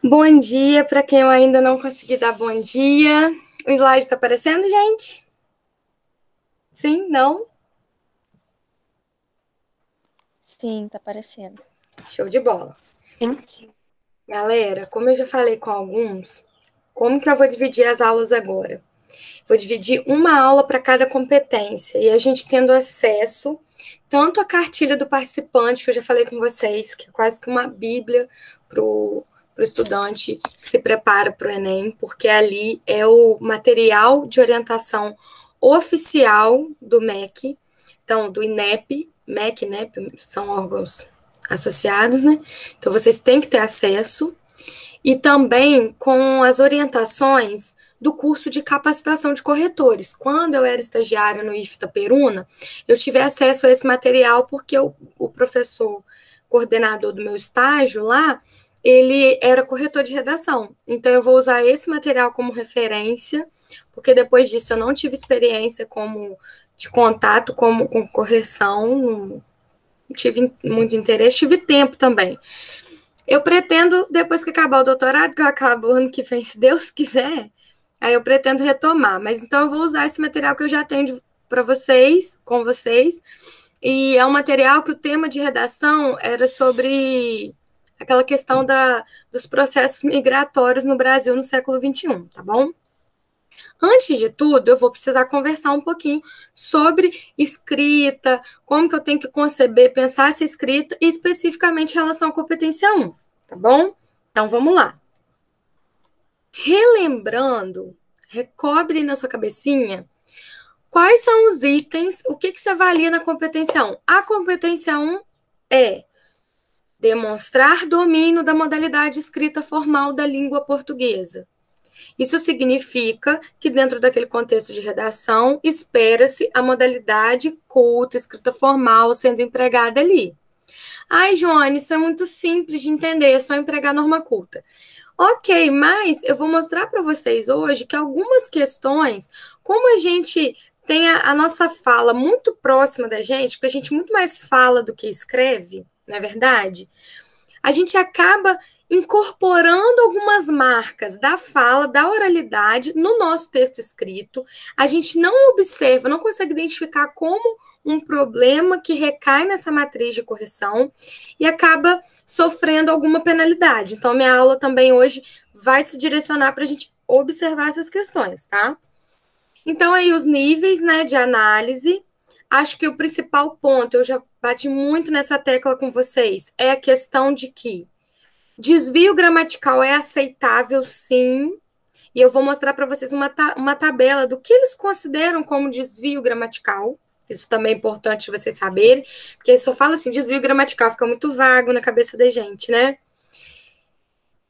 Bom dia para quem eu ainda não consegui dar bom dia. O slide está aparecendo, gente? Sim? Não? Sim, tá aparecendo. Show de bola. Galera, como eu já falei com alguns, como que eu vou dividir as aulas agora? Vou dividir uma aula para cada competência e a gente tendo acesso tanto à cartilha do participante, que eu já falei com vocês, que é quase que uma bíblia para o estudante que se prepara para o Enem, porque ali é o material de orientação oficial do MEC, então do INEP, MEC, INEP são órgãos associados, né? Então vocês têm que ter acesso e também com as orientações do curso de capacitação de corretores. Quando eu era estagiária no IFTA Peruna, eu tive acesso a esse material porque o professor coordenador do meu estágio lá, ele era corretor de redação. Então eu vou usar esse material como referência, porque depois disso eu não tive experiência como de contato com correção, não tive muito interesse, tive tempo também. Eu pretendo, depois que acabar o doutorado, que eu acabo ano que vem, se Deus quiser, aí eu pretendo retomar. Mas então eu vou usar esse material que eu já tenho para vocês, com vocês. E é um material que o tema de redação era sobre aquela questão dos processos migratórios no Brasil no século XXI, tá bom? Antes de tudo, eu vou precisar conversar um pouquinho sobre escrita, como que eu tenho que conceber, pensar essa escrita, e especificamente em relação à competência 1, tá bom? Então, vamos lá. Relembrando, recobre na sua cabecinha quais são os itens, o que, que se avalia na competência 1. A competência 1 é demonstrar domínio da modalidade escrita formal da língua portuguesa. Isso significa que, dentro daquele contexto de redação, espera-se a modalidade culta, escrita formal, sendo empregada ali. Ai, Joane, isso é muito simples de entender, é só empregar norma culta. Ok, mas eu vou mostrar para vocês hoje que algumas questões, como a gente tem a nossa fala muito próxima da gente, porque a gente muito mais fala do que escreve, não é verdade? A gente acaba incorporando algumas marcas da fala, da oralidade no nosso texto escrito. A gente não observa, não consegue identificar como um problema que recai nessa matriz de correção e acaba sofrendo alguma penalidade. Então, minha aula também hoje vai se direcionar para a gente observar essas questões, tá? Então, aí os níveis, né, de análise. Acho que o principal ponto, eu já bati muito nessa tecla com vocês, é a questão de que desvio gramatical é aceitável, sim. E eu vou mostrar para vocês uma tabela do que eles consideram como desvio gramatical. Isso também é importante vocês saberem, porque só fala assim, desvio gramatical, fica muito vago na cabeça da gente, né?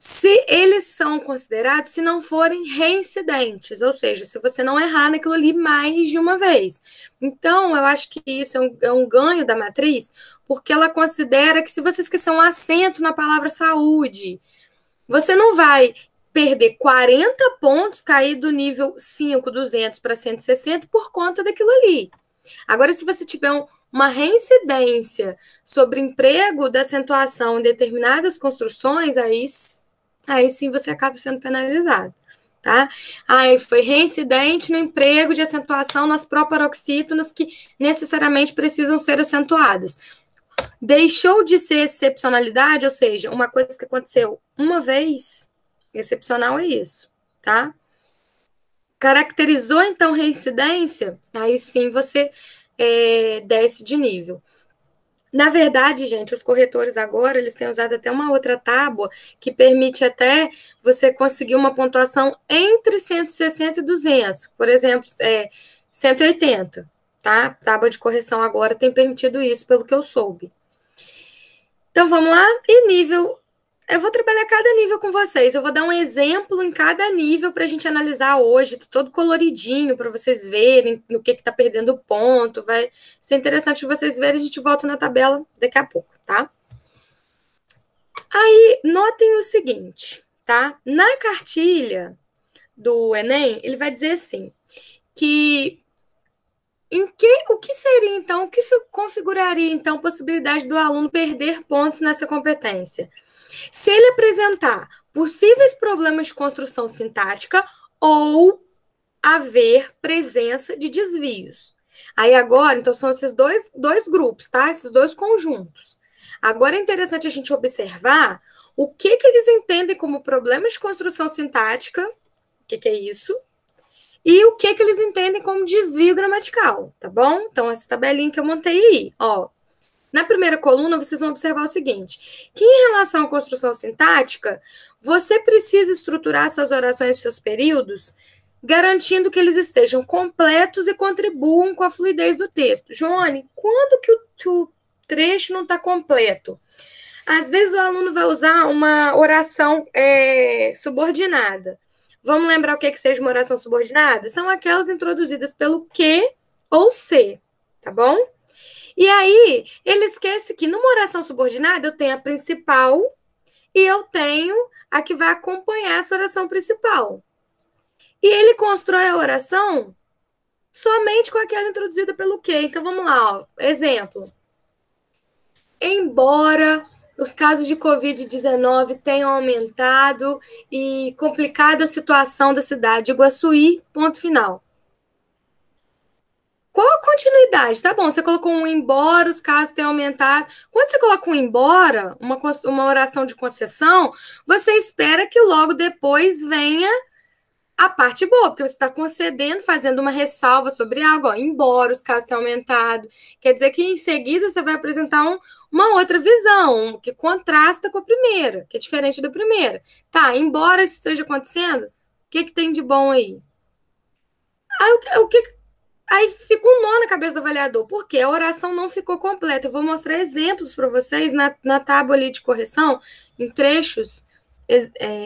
Se eles são considerados, se não forem reincidentes, ou seja, se você não errar naquilo ali mais de uma vez. Então, eu acho que isso é um ganho da matriz, porque ela considera que se você esquecer um acento na palavra saúde, você não vai perder 40 pontos, cair do nível 5.200 para 160 por conta daquilo ali. Agora, se você tiver uma reincidência sobre emprego da acentuação em determinadas construções, aí sim você acaba sendo penalizado. Tá? Aí foi reincidente no emprego de acentuação nas proparoxítonas que necessariamente precisam ser acentuadas. Deixou de ser excepcionalidade, ou seja, uma coisa que aconteceu uma vez, excepcional é isso, tá? Caracterizou, então, reincidência, aí sim você desce de nível. Na verdade, gente, os corretores agora, eles têm usado até uma outra tábua que permite até você conseguir uma pontuação entre 160 e 200. Por exemplo, 180, tá? Tábua de correção agora tem permitido isso, pelo que eu soube. Então, vamos lá? E nível. Eu vou trabalhar cada nível com vocês. Eu vou dar um exemplo em cada nível para a gente analisar hoje, tá todo coloridinho para vocês verem no que está perdendo ponto. Vai ser interessante vocês verem. A gente volta na tabela daqui a pouco, tá? Aí, notem o seguinte, tá? Na cartilha do Enem, ele vai dizer assim, que O que seria, então, o que configuraria, então, a possibilidade do aluno perder pontos nessa competência? Se ele apresentar possíveis problemas de construção sintática ou haver presença de desvios. Aí agora, então, são esses dois grupos, tá? Esses dois conjuntos. Agora é interessante a gente observar o que eles entendem como problemas de construção sintática, o que é isso, e o que eles entendem como desvio gramatical, tá bom? Então, essa tabelinha que eu montei aí, ó. Na primeira coluna, vocês vão observar o seguinte, que em relação à construção sintática, você precisa estruturar suas orações e seus períodos garantindo que eles estejam completos e contribuam com a fluidez do texto. Joane, quando que o trecho não está completo? Às vezes o aluno vai usar uma oração subordinada. Vamos lembrar o que seja uma oração subordinada? São aquelas introduzidas pelo que ou se, tá bom? E aí, ele esquece que numa oração subordinada eu tenho a principal e eu tenho a que vai acompanhar essa oração principal. E ele constrói a oração somente com aquela introduzida pelo que. Então, vamos lá, ó. Exemplo. Embora os casos de Covid-19 tenham aumentado e complicado a situação da cidade de Iguaçuí, ponto final. Qual a continuidade? Tá bom, você colocou um embora, os casos tenham aumentado. Quando você coloca um embora, uma oração de concessão, você espera que logo depois venha a parte boa, porque você está concedendo, fazendo uma ressalva sobre algo, ó, embora os casos tenham aumentado. Quer dizer que em seguida você vai apresentar uma outra visão, que contrasta com a primeira, que é diferente da primeira. Tá, embora isso esteja acontecendo, o que tem de bom aí? Aí fica um nó na cabeça do avaliador, porque a oração não ficou completa. Eu vou mostrar exemplos para vocês na tábua ali de correção, em trechos,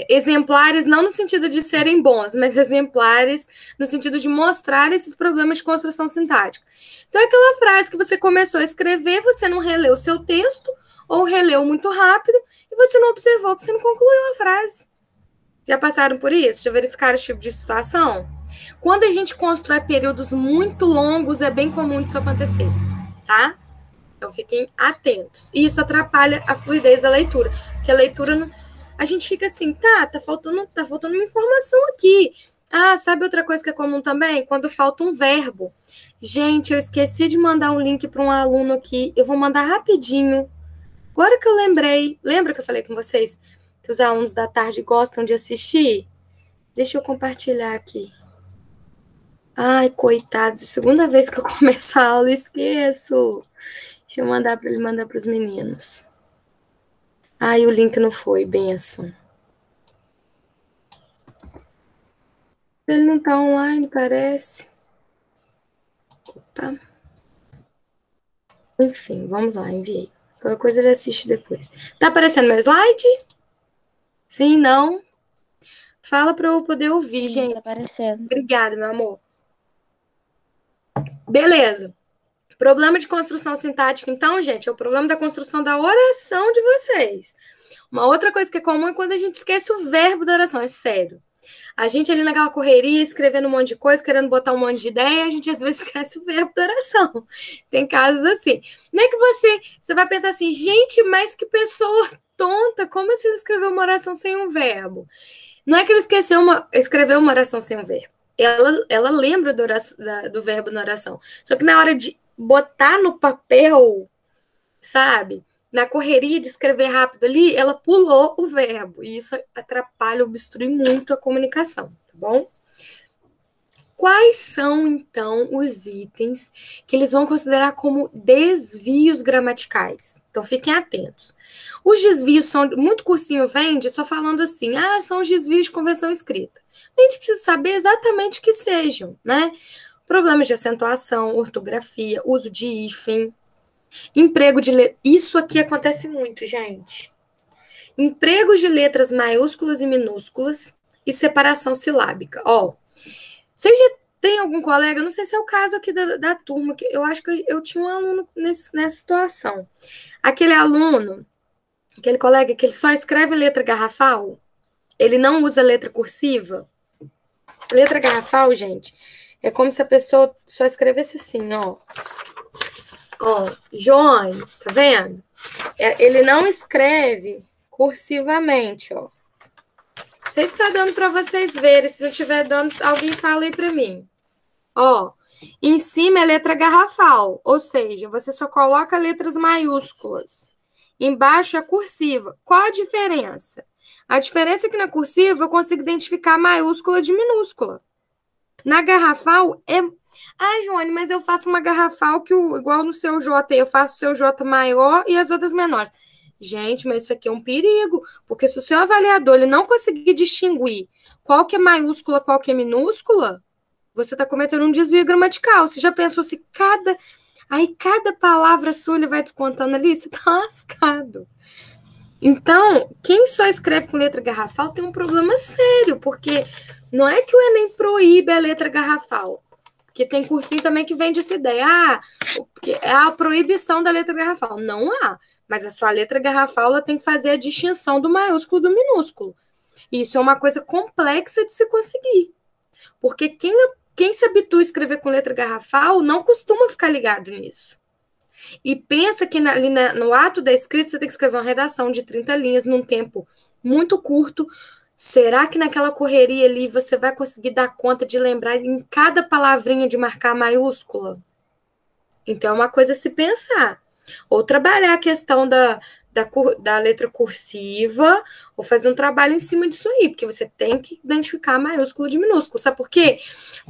exemplares, não no sentido de serem bons, mas exemplares no sentido de mostrar esses problemas de construção sintática. Então, aquela frase que você começou a escrever, você não releu o seu texto, ou releu muito rápido, e você não observou que você não concluiu a frase. Já passaram por isso? Já verificaram esse tipo de situação? Quando a gente constrói períodos muito longos, é bem comum isso acontecer, tá? Então, fiquem atentos. E isso atrapalha a fluidez da leitura, porque a leitura, a gente fica assim, tá faltando uma informação aqui. Ah, sabe outra coisa que é comum também? Quando falta um verbo. Gente, eu esqueci de mandar um link para um aluno aqui. Eu vou mandar rapidinho. Agora que eu lembrei, lembra que eu falei com vocês que os alunos da tarde gostam de assistir? Deixa eu compartilhar aqui. Ai, coitados, segunda vez que eu começo a aula, esqueço. Deixa eu mandar para ele mandar para os meninos. Ai, o link não foi, benção. Ele não tá online, parece. Opa. Enfim, vamos lá, enviei. Qualquer coisa ele assiste depois. Tá aparecendo meu slide? Sim, não? Fala para eu poder ouvir, Sim, gente. tá aparecendo. Obrigada, meu amor. Beleza. Problema de construção sintática, então, gente, é o problema da construção da oração de vocês. Uma outra coisa que é comum é quando a gente esquece o verbo da oração, é sério. A gente ali naquela correria, escrevendo um monte de coisa, querendo botar um monte de ideia, a gente às vezes esquece o verbo da oração. Tem casos assim. Não é que você vai pensar assim, gente, mas que pessoa tonta, como assim ele escreveu uma oração sem um verbo? Não é que ele escreveu uma oração sem um verbo. Ela lembra do verbo na oração. Só que na hora de botar no papel, sabe? Na correria de escrever rápido ali, ela pulou o verbo. E isso atrapalha, obstrui muito a comunicação, tá bom? Quais são, então, os itens que eles vão considerar como desvios gramaticais? Então, fiquem atentos. Os desvios são, muito cursinho vende só falando assim, são os desvios de convenção escrita. A gente precisa saber exatamente o que sejam, né? Problemas de acentuação, ortografia, uso de hífen, emprego de letras. Isso aqui acontece muito, gente. Empregos de letras maiúsculas e minúsculas e separação silábica. Ó, você já tem algum colega, não sei se é o caso aqui da turma, que eu acho que eu tinha um aluno nessa situação. Aquele aluno, aquele colega que ele só escreve letra garrafal, ele não usa letra cursiva. Letra garrafal, gente, É como se a pessoa só escrevesse assim, ó. Ó, Joane, tá vendo? Ele não escreve cursivamente, ó. Não sei se tá dando para vocês verem. Se não estiver dando, alguém fala aí para mim. Ó, em cima é letra garrafal, ou seja, você só coloca letras maiúsculas. Embaixo é cursiva. Qual a diferença? A diferença é que na cursiva eu consigo identificar maiúscula de minúscula. Na garrafal é. Ah, Joane, mas eu faço uma garrafal que igual no seu J, eu faço o seu J maior e as outras menores. Gente, mas isso aqui é um perigo, porque se o seu avaliador ele não conseguir distinguir qual que é maiúscula, qual que é minúscula, você está cometendo um desvio gramatical. Você já pensou se cada palavra sua ele vai descontando ali? Você tá lascado. Então, quem só escreve com letra garrafal tem um problema sério, porque não é que o Enem proíbe a letra garrafal, porque tem cursinho também que vende essa ideia, é a proibição da letra garrafal. Não há, mas a sua letra garrafal ela tem que fazer a distinção do maiúsculo do minúsculo. E isso é uma coisa complexa de se conseguir, porque quem se habitua a escrever com letra garrafal não costuma ficar ligado nisso. E pensa que no ato da escrita você tem que escrever uma redação de 30 linhas num tempo muito curto. Será que naquela correria ali você vai conseguir dar conta de lembrar em cada palavrinha de marcar maiúscula? Então é uma coisa a se pensar. Ou trabalhar a questão da letra cursiva, ou fazer um trabalho em cima disso aí, porque você tem que identificar maiúsculo de minúsculo. Sabe por quê?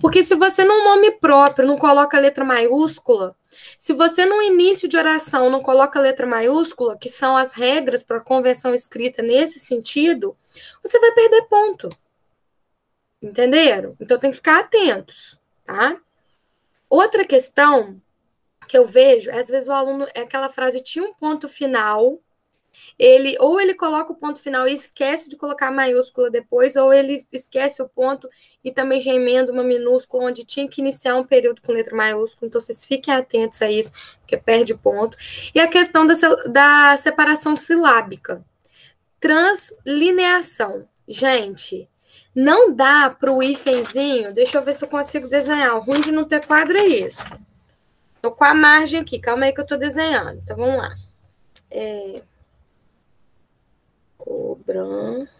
Porque se você num nome próprio não coloca a letra maiúscula, se você no início de oração não coloca a letra maiúscula, que são as regras para a convenção escrita nesse sentido, você vai perder ponto. Entenderam? Então tem que ficar atentos, tá? Outra questão que eu vejo, às vezes o aluno, é aquela frase, tinha um ponto final, ou ele coloca o ponto final e esquece de colocar a maiúscula depois, ou ele esquece o ponto e também já emenda uma minúscula onde tinha que iniciar um período com letra maiúscula, então vocês fiquem atentos a isso, porque perde ponto. E a questão da separação silábica. Translineação. Gente, não dá para o hífenzinho, deixa eu ver se eu consigo desenhar, o ruim de não ter quadro é isso. Tô com a margem aqui, calma aí que eu tô desenhando. Então, vamos lá. Cobrança.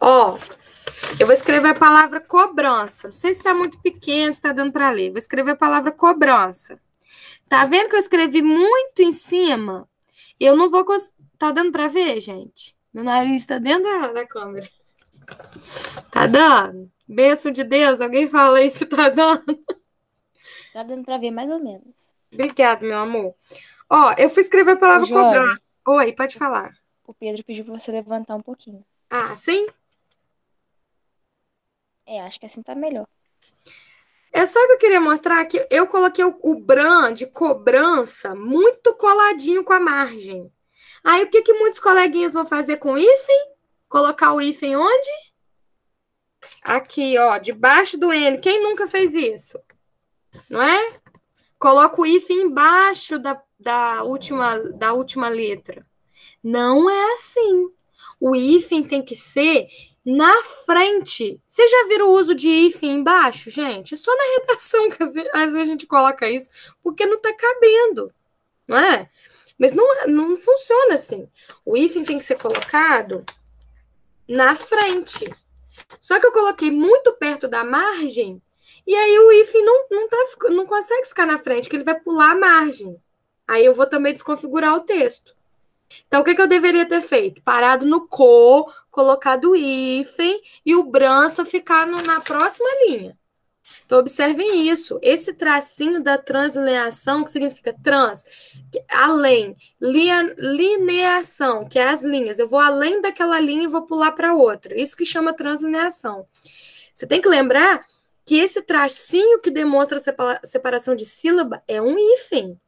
Ó, eu vou escrever a palavra cobrança. Não sei se tá muito pequeno, se tá dando para ler. Vou escrever a palavra cobrança. Tá vendo que eu escrevi muito em cima? Eu não vou... Tá dando para ver, gente? Meu nariz tá dentro da câmera. Tá dando? Bênção de Deus, alguém fala aí se tá dando. Tá dando pra ver mais ou menos. Obrigada, meu amor. Ó, eu fui escrever a palavra Ô, Joane, cobrança. Oi, pode falar. o Pedro pediu pra você levantar um pouquinho. Ah, sim? Acho que assim tá melhor. É só que eu queria mostrar que eu coloquei o bran de cobrança muito coladinho com a margem. Aí, o que muitos coleguinhas vão fazer com o hífen? Colocar o hífen onde? Aqui, ó, debaixo do N. Quem nunca fez isso? Não é? Coloca o hífen embaixo da última letra. Não é assim. O hífen tem que ser na frente. Vocês já viram o uso de hífen embaixo, gente? É só na redação que às vezes a gente coloca isso, porque não está cabendo, não é? Mas não funciona assim. O hífen tem que ser colocado na frente. Só que eu coloquei muito perto da margem, e aí o hífen não consegue ficar na frente, que ele vai pular a margem. Aí eu vou também desconfigurar o texto. Então, o que eu deveria ter feito? Parado no co, colocado o hífen e o brança ficar na próxima linha. Então, observem isso. Esse tracinho da translineação, que significa trans, além, lineação, que é as linhas. Eu vou além daquela linha e vou pular para outra. Isso que chama translineação. Você tem que lembrar que esse tracinho que demonstra a separação de sílaba é um hífen.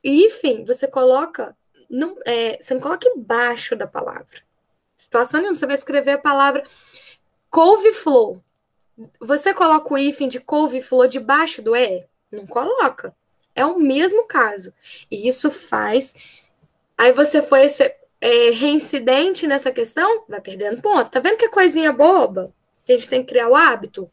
Hífen, você coloca... você não coloca embaixo da palavra. Situação nenhuma. Você vai escrever a palavra couve-flor. Você coloca o hífen de couve-flor debaixo do E? Não coloca. É o mesmo caso. E isso faz... Aí você foi reincidente nessa questão, vai perdendo ponto. Tá vendo que é coisinha boba? que a gente tem que criar o hábito.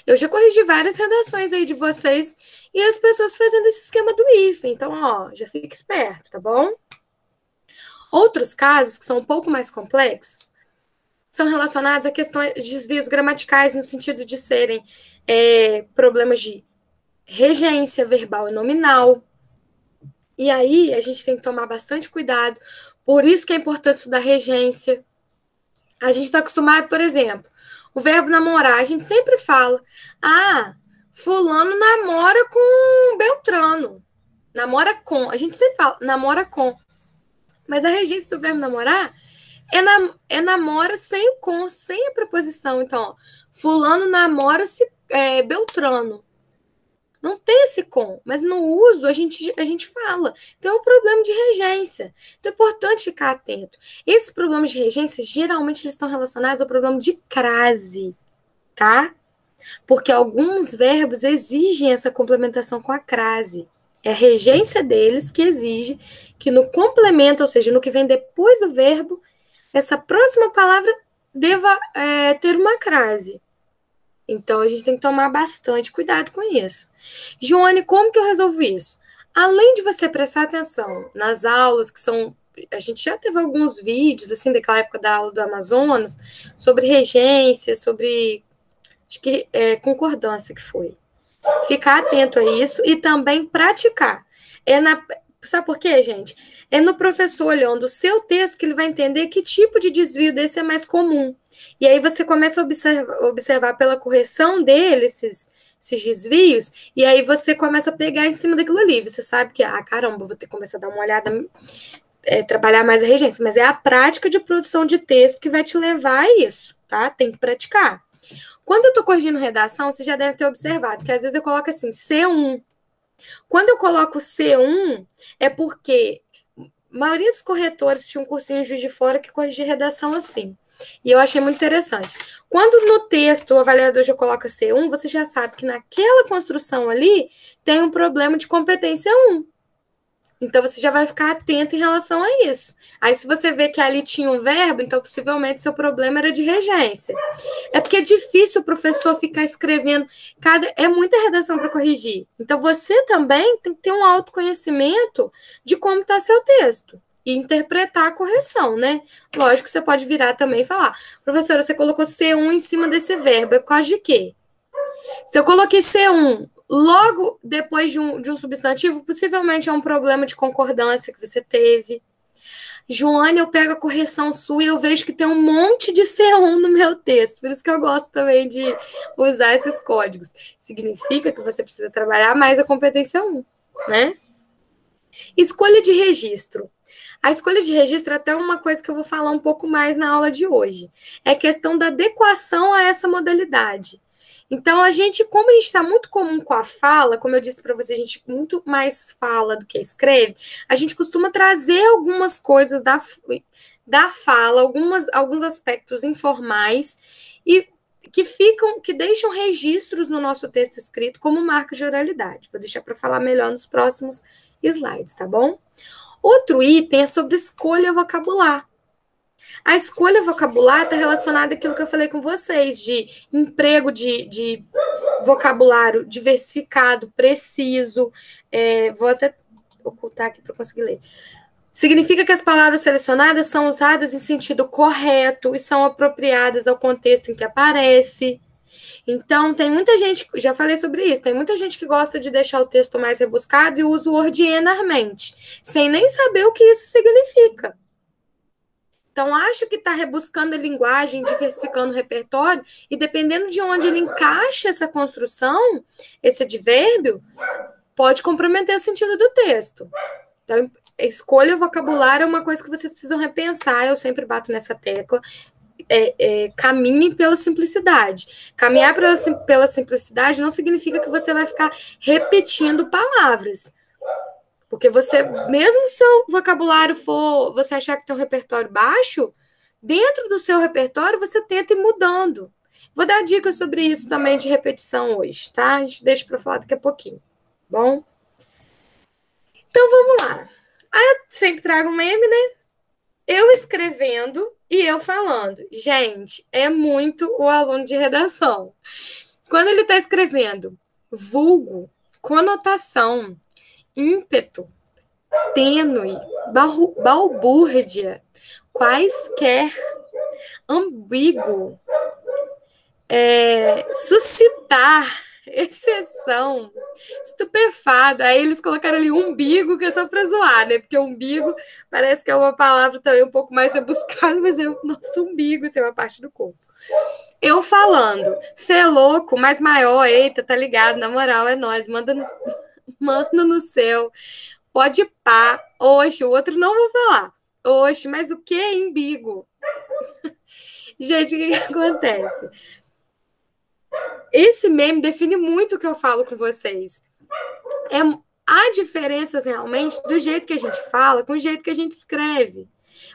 Eu já corrigi várias redações aí de vocês e as pessoas fazendo esse esquema do hífen. Então, ó, já fica esperto, tá bom? Outros casos, que são um pouco mais complexos, são relacionados a questões de desvios gramaticais, no sentido de serem problemas de regência verbal e nominal. E aí, a gente tem que tomar bastante cuidado. Por isso que é importante estudar regência. A gente está acostumado, por exemplo, o verbo namorar, a gente sempre fala, fulano namora com Beltrano. Namora com. A gente sempre fala, namora com. Mas a regência do verbo namorar namora sem o com, sem a preposição. Então, ó, fulano namora-se Beltrano. Não tem esse com, mas no uso a gente fala. Então é um problema de regência. Então é importante ficar atento. Esses problemas de regência, geralmente, eles estão relacionados ao problema de crase, tá? Porque alguns verbos exigem essa complementação com a crase. É a regência deles que exige que no complemento, ou seja, no que vem depois do verbo, essa próxima palavra deva ter uma crase. Então, a gente tem que tomar bastante cuidado com isso. Joane, como que eu resolvo isso? Além de você prestar atenção nas aulas, que são... A gente já teve alguns vídeos, assim, daquela época da aula do Amazonas, sobre regência, sobre... Acho que concordância que foi. Ficar atento a isso e também praticar. Sabe por quê, gente? É no professor olhando o seu texto que ele vai entender que tipo de desvio desse é mais comum. E aí você começa a observar pela correção dele esses desvios, e aí você começa a pegar em cima daquilo ali. Você sabe que, caramba, vou ter que começar a dar uma olhada, trabalhar mais a regência. Mas é a prática de produção de texto que vai te levar a isso, tá? Tem que praticar. Quando eu tô corrigindo redação, você já deve ter observado que às vezes eu coloco assim, C1. Quando eu coloco C1, é porque a maioria dos corretores tinha um cursinho de Juiz de Fora que corrigia redação assim. E eu achei muito interessante. Quando no texto o avaliador já coloca C1, você já sabe que naquela construção ali tem um problema de competência 1. Então, você já vai ficar atento em relação a isso. Aí, se você vê que ali tinha um verbo, então, possivelmente, seu problema era de regência. É porque é difícil o professor ficar escrevendo. É muita redação para corrigir. Então, você também tem que ter um autoconhecimento de como está seu texto. E interpretar a correção, né? Lógico, você pode virar também e falar, professora, você colocou C1 em cima desse verbo. É por causa de quê? Se eu coloquei C1 logo depois de um substantivo, possivelmente é um problema de concordância que você teve. Joane, eu pego a correção sua e eu vejo que tem um monte de C1 no meu texto. Por isso que eu gosto também de usar esses códigos. Significa que você precisa trabalhar mais a competência 1, né? Escolha de registro. A escolha de registro é até uma coisa que eu vou falar um pouco mais na aula de hoje. É questão da adequação a essa modalidade. Então, como a gente está muito comum com a fala, como eu disse para você, a gente muito mais fala do que escreve, a gente costuma trazer algumas coisas da fala, alguns aspectos informais e que deixam registros no nosso texto escrito como marca de oralidade. Vou deixar para falar melhor nos próximos slides, tá bom? Outro item é sobre escolha vocabular. A escolha vocabular está relacionada àquilo que eu falei com vocês, de emprego de vocabulário diversificado, preciso. Vou até ocultar aqui para conseguir ler. Significa que as palavras selecionadas são usadas em sentido correto e são apropriadas ao contexto em que aparece. Então, tem muita gente, já falei sobre isso, tem muita gente que gosta de deixar o texto mais rebuscado e usa o ordinarmente, sem nem saber o que isso significa. Então, acho que está rebuscando a linguagem, diversificando o repertório, e dependendo de onde ele encaixa essa construção, esse advérbio, pode comprometer o sentido do texto. Então, escolha vocabulário é uma coisa que vocês precisam repensar, eu sempre bato nessa tecla. Caminhe pela simplicidade. Caminhar pela simplicidade não significa que você vai ficar repetindo palavras. Porque mesmo se o seu vocabulário você achar que tem um repertório baixo, dentro do seu repertório você tenta ir mudando. Vou dar dicas sobre isso também de repetição hoje, tá? A gente deixa para falar daqui a pouquinho, bom? Então, vamos lá. Eu sempre trago um meme, né? Eu escrevendo E eu falando, gente, é muito o aluno de redação. Quando ele está escrevendo vulgo, conotação, ímpeto, tênue, balbúrdia, quaisquer, ambíguo, suscitar, exceção, estupefado. Aí eles colocaram ali umbigo, que é só para zoar, né? Porque umbigo parece que é uma palavra também um pouco mais rebuscada, mas é o nosso umbigo, assim, é uma parte do corpo. Eu falando, cê é louco, mas maior, eita, tá ligado, na moral, é nóis, manda no céu, pode pá, oxe, o outro não vou falar, oxe, mas o que é imbigo? Gente, o que acontece? Esse meme define muito o que eu falo com vocês. Há diferenças realmente do jeito que a gente fala com o jeito que a gente escreve.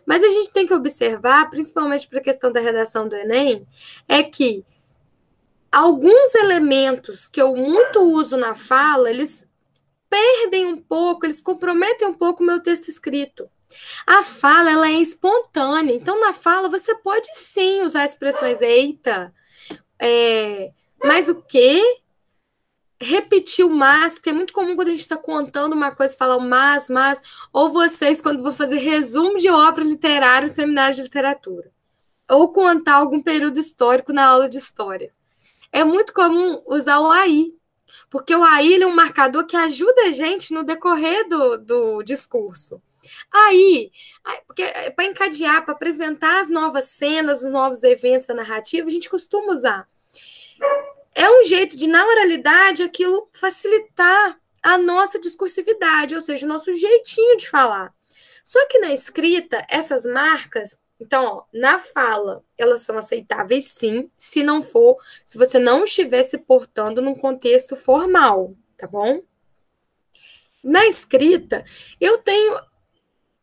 Mas a gente tem que observar, principalmente para a questão da redação do Enem, é que alguns elementos que eu muito uso na fala, eles perdem um pouco, eles comprometem um pouco o meu texto escrito. A fala, ela é espontânea. Então, na fala, você pode sim usar expressões eita, mas o quê? Repetir o mas, porque é muito comum quando a gente está contando uma coisa, falar o mas, ou vocês, quando vão fazer resumo de obra literária, seminário de literatura, ou contar algum período histórico na aula de história. É muito comum usar o aí, porque o aí é um marcador que ajuda a gente no decorrer do discurso. Aí, porque para encadear, para apresentar as novas cenas, os novos eventos da narrativa, a gente costuma usar. É um jeito de, na oralidade, aquilo facilitar a nossa discursividade, ou seja, o nosso jeitinho de falar. Só que na escrita, essas marcas, então, ó, na fala, elas são aceitáveis sim, se não for, se você não estiver se portando num contexto formal, tá bom? Na escrita, eu tenho.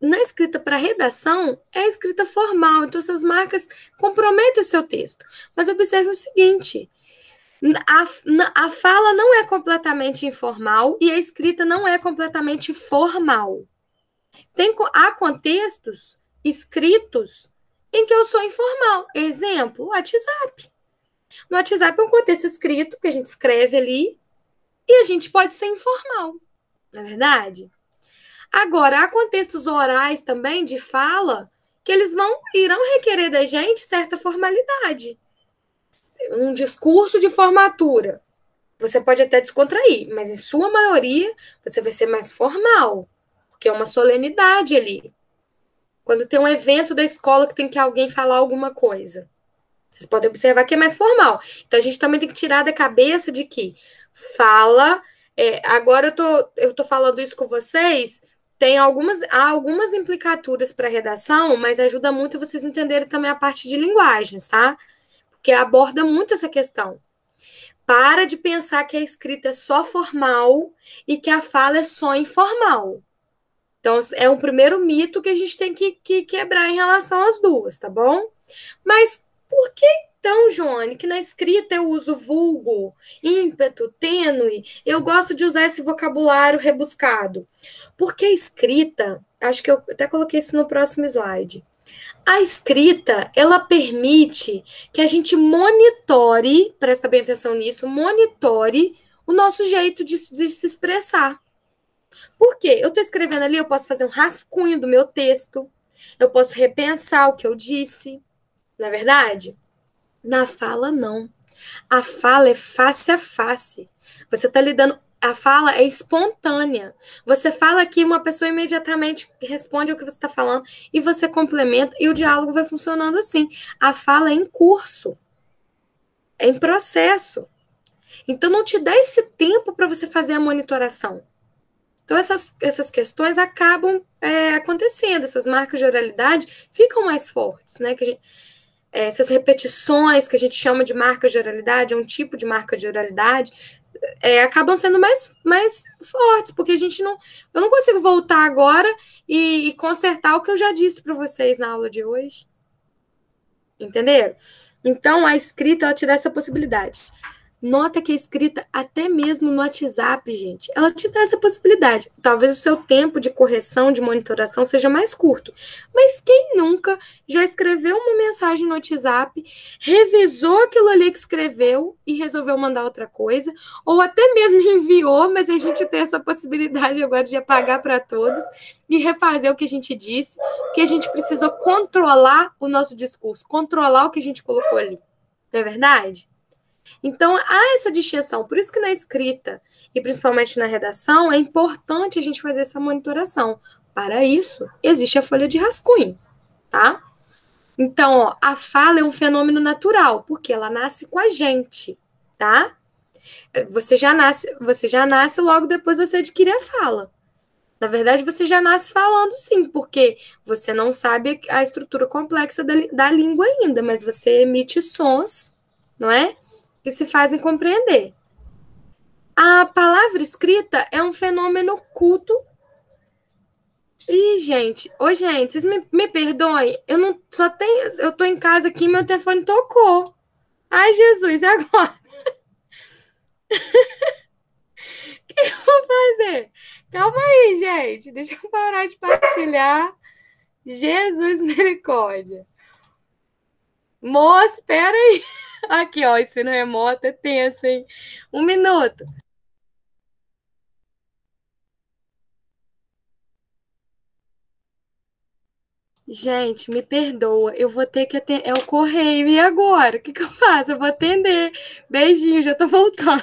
Na escrita para redação, é a escrita formal, então essas marcas comprometem o seu texto. Mas observe o seguinte: a fala não é completamente informal e a escrita não é completamente formal. Há contextos escritos em que eu sou informal. Exemplo, o WhatsApp. No WhatsApp é um contexto escrito que a gente escreve ali e a gente pode ser informal, não é verdade? Agora, há contextos orais também de fala que eles irão requerer da gente certa formalidade. Um discurso de formatura, você pode até descontrair, mas em sua maioria você vai ser mais formal, porque é uma solenidade ali. Quando tem um evento da escola que tem que alguém falar alguma coisa, vocês podem observar que é mais formal. Então a gente também tem que tirar da cabeça de que fala. Agora eu tô falando isso com vocês. Há algumas implicaturas para redação, mas ajuda muito vocês entenderem também a parte de linguagens, tá? Porque aborda muito essa questão. Para de pensar que a escrita é só formal e que a fala é só informal. Então, é um primeiro mito que a gente tem que quebrar em relação às duas, tá bom? Mas por que então, Joane, que na escrita eu uso vulgo, ímpeto, tênue? Eu gosto de usar esse vocabulário rebuscado. Porque a escrita, acho que eu até coloquei isso no próximo slide. A escrita, ela permite que a gente monitore, presta bem atenção nisso, monitore o nosso jeito de se expressar. Por quê? Eu estou escrevendo ali, eu posso fazer um rascunho do meu texto, eu posso repensar o que eu disse, não é verdade? Na fala, não. A fala é face a face. Você está lidando. A fala é espontânea. Você fala aqui, uma pessoa imediatamente responde ao que você está falando e você complementa e o diálogo vai funcionando assim. A fala é em curso, é em processo. Então, não te dá esse tempo para você fazer a monitoração. Então, essas questões acabam acontecendo, essas marcas de oralidade ficam mais fortes, né? Essas repetições que a gente chama de marcas de oralidade, é um tipo de marca de oralidade, acabam sendo mais fortes, porque eu não consigo voltar agora e consertar o que eu já disse para vocês na aula de hoje. Entenderam? Então, a escrita, ela te dá essa possibilidade. Nota que a escrita, até mesmo no WhatsApp, gente, ela te dá essa possibilidade. Talvez o seu tempo de correção, de monitoração seja mais curto. Mas quem nunca já escreveu uma mensagem no WhatsApp, revisou aquilo ali que escreveu e resolveu mandar outra coisa? Ou até mesmo enviou, mas a gente tem essa possibilidade agora de apagar para todos e refazer o que a gente disse, porque a gente precisou controlar o nosso discurso, controlar o que a gente colocou ali. Não é verdade? Então, há essa distinção. Por isso que na escrita, e principalmente na redação, é importante a gente fazer essa monitoração. Para isso, existe a folha de rascunho, tá? Então, ó, a fala é um fenômeno natural, porque ela nasce com a gente, tá? Você já nasce logo depois você adquire a fala. Na verdade, você já nasce falando sim, porque você não sabe a estrutura complexa da língua ainda, mas você emite sons, não é? Que se fazem compreender. A palavra escrita é um fenômeno culto. Ih, gente, gente, vocês me perdoem, eu não só tenho, eu tô em casa aqui, meu telefone tocou. Ai, Jesus, e agora? O que eu vou fazer? Calma aí, gente, deixa eu parar de partilhar. Jesus, misericórdia. Moço, espera aí. Aqui, ó, ensino remoto é tenso, hein? 1 minuto. Gente, me perdoa, eu vou ter que atender. É o correio, e agora? O que que eu faço? Eu vou atender. Beijinho, já tô voltando.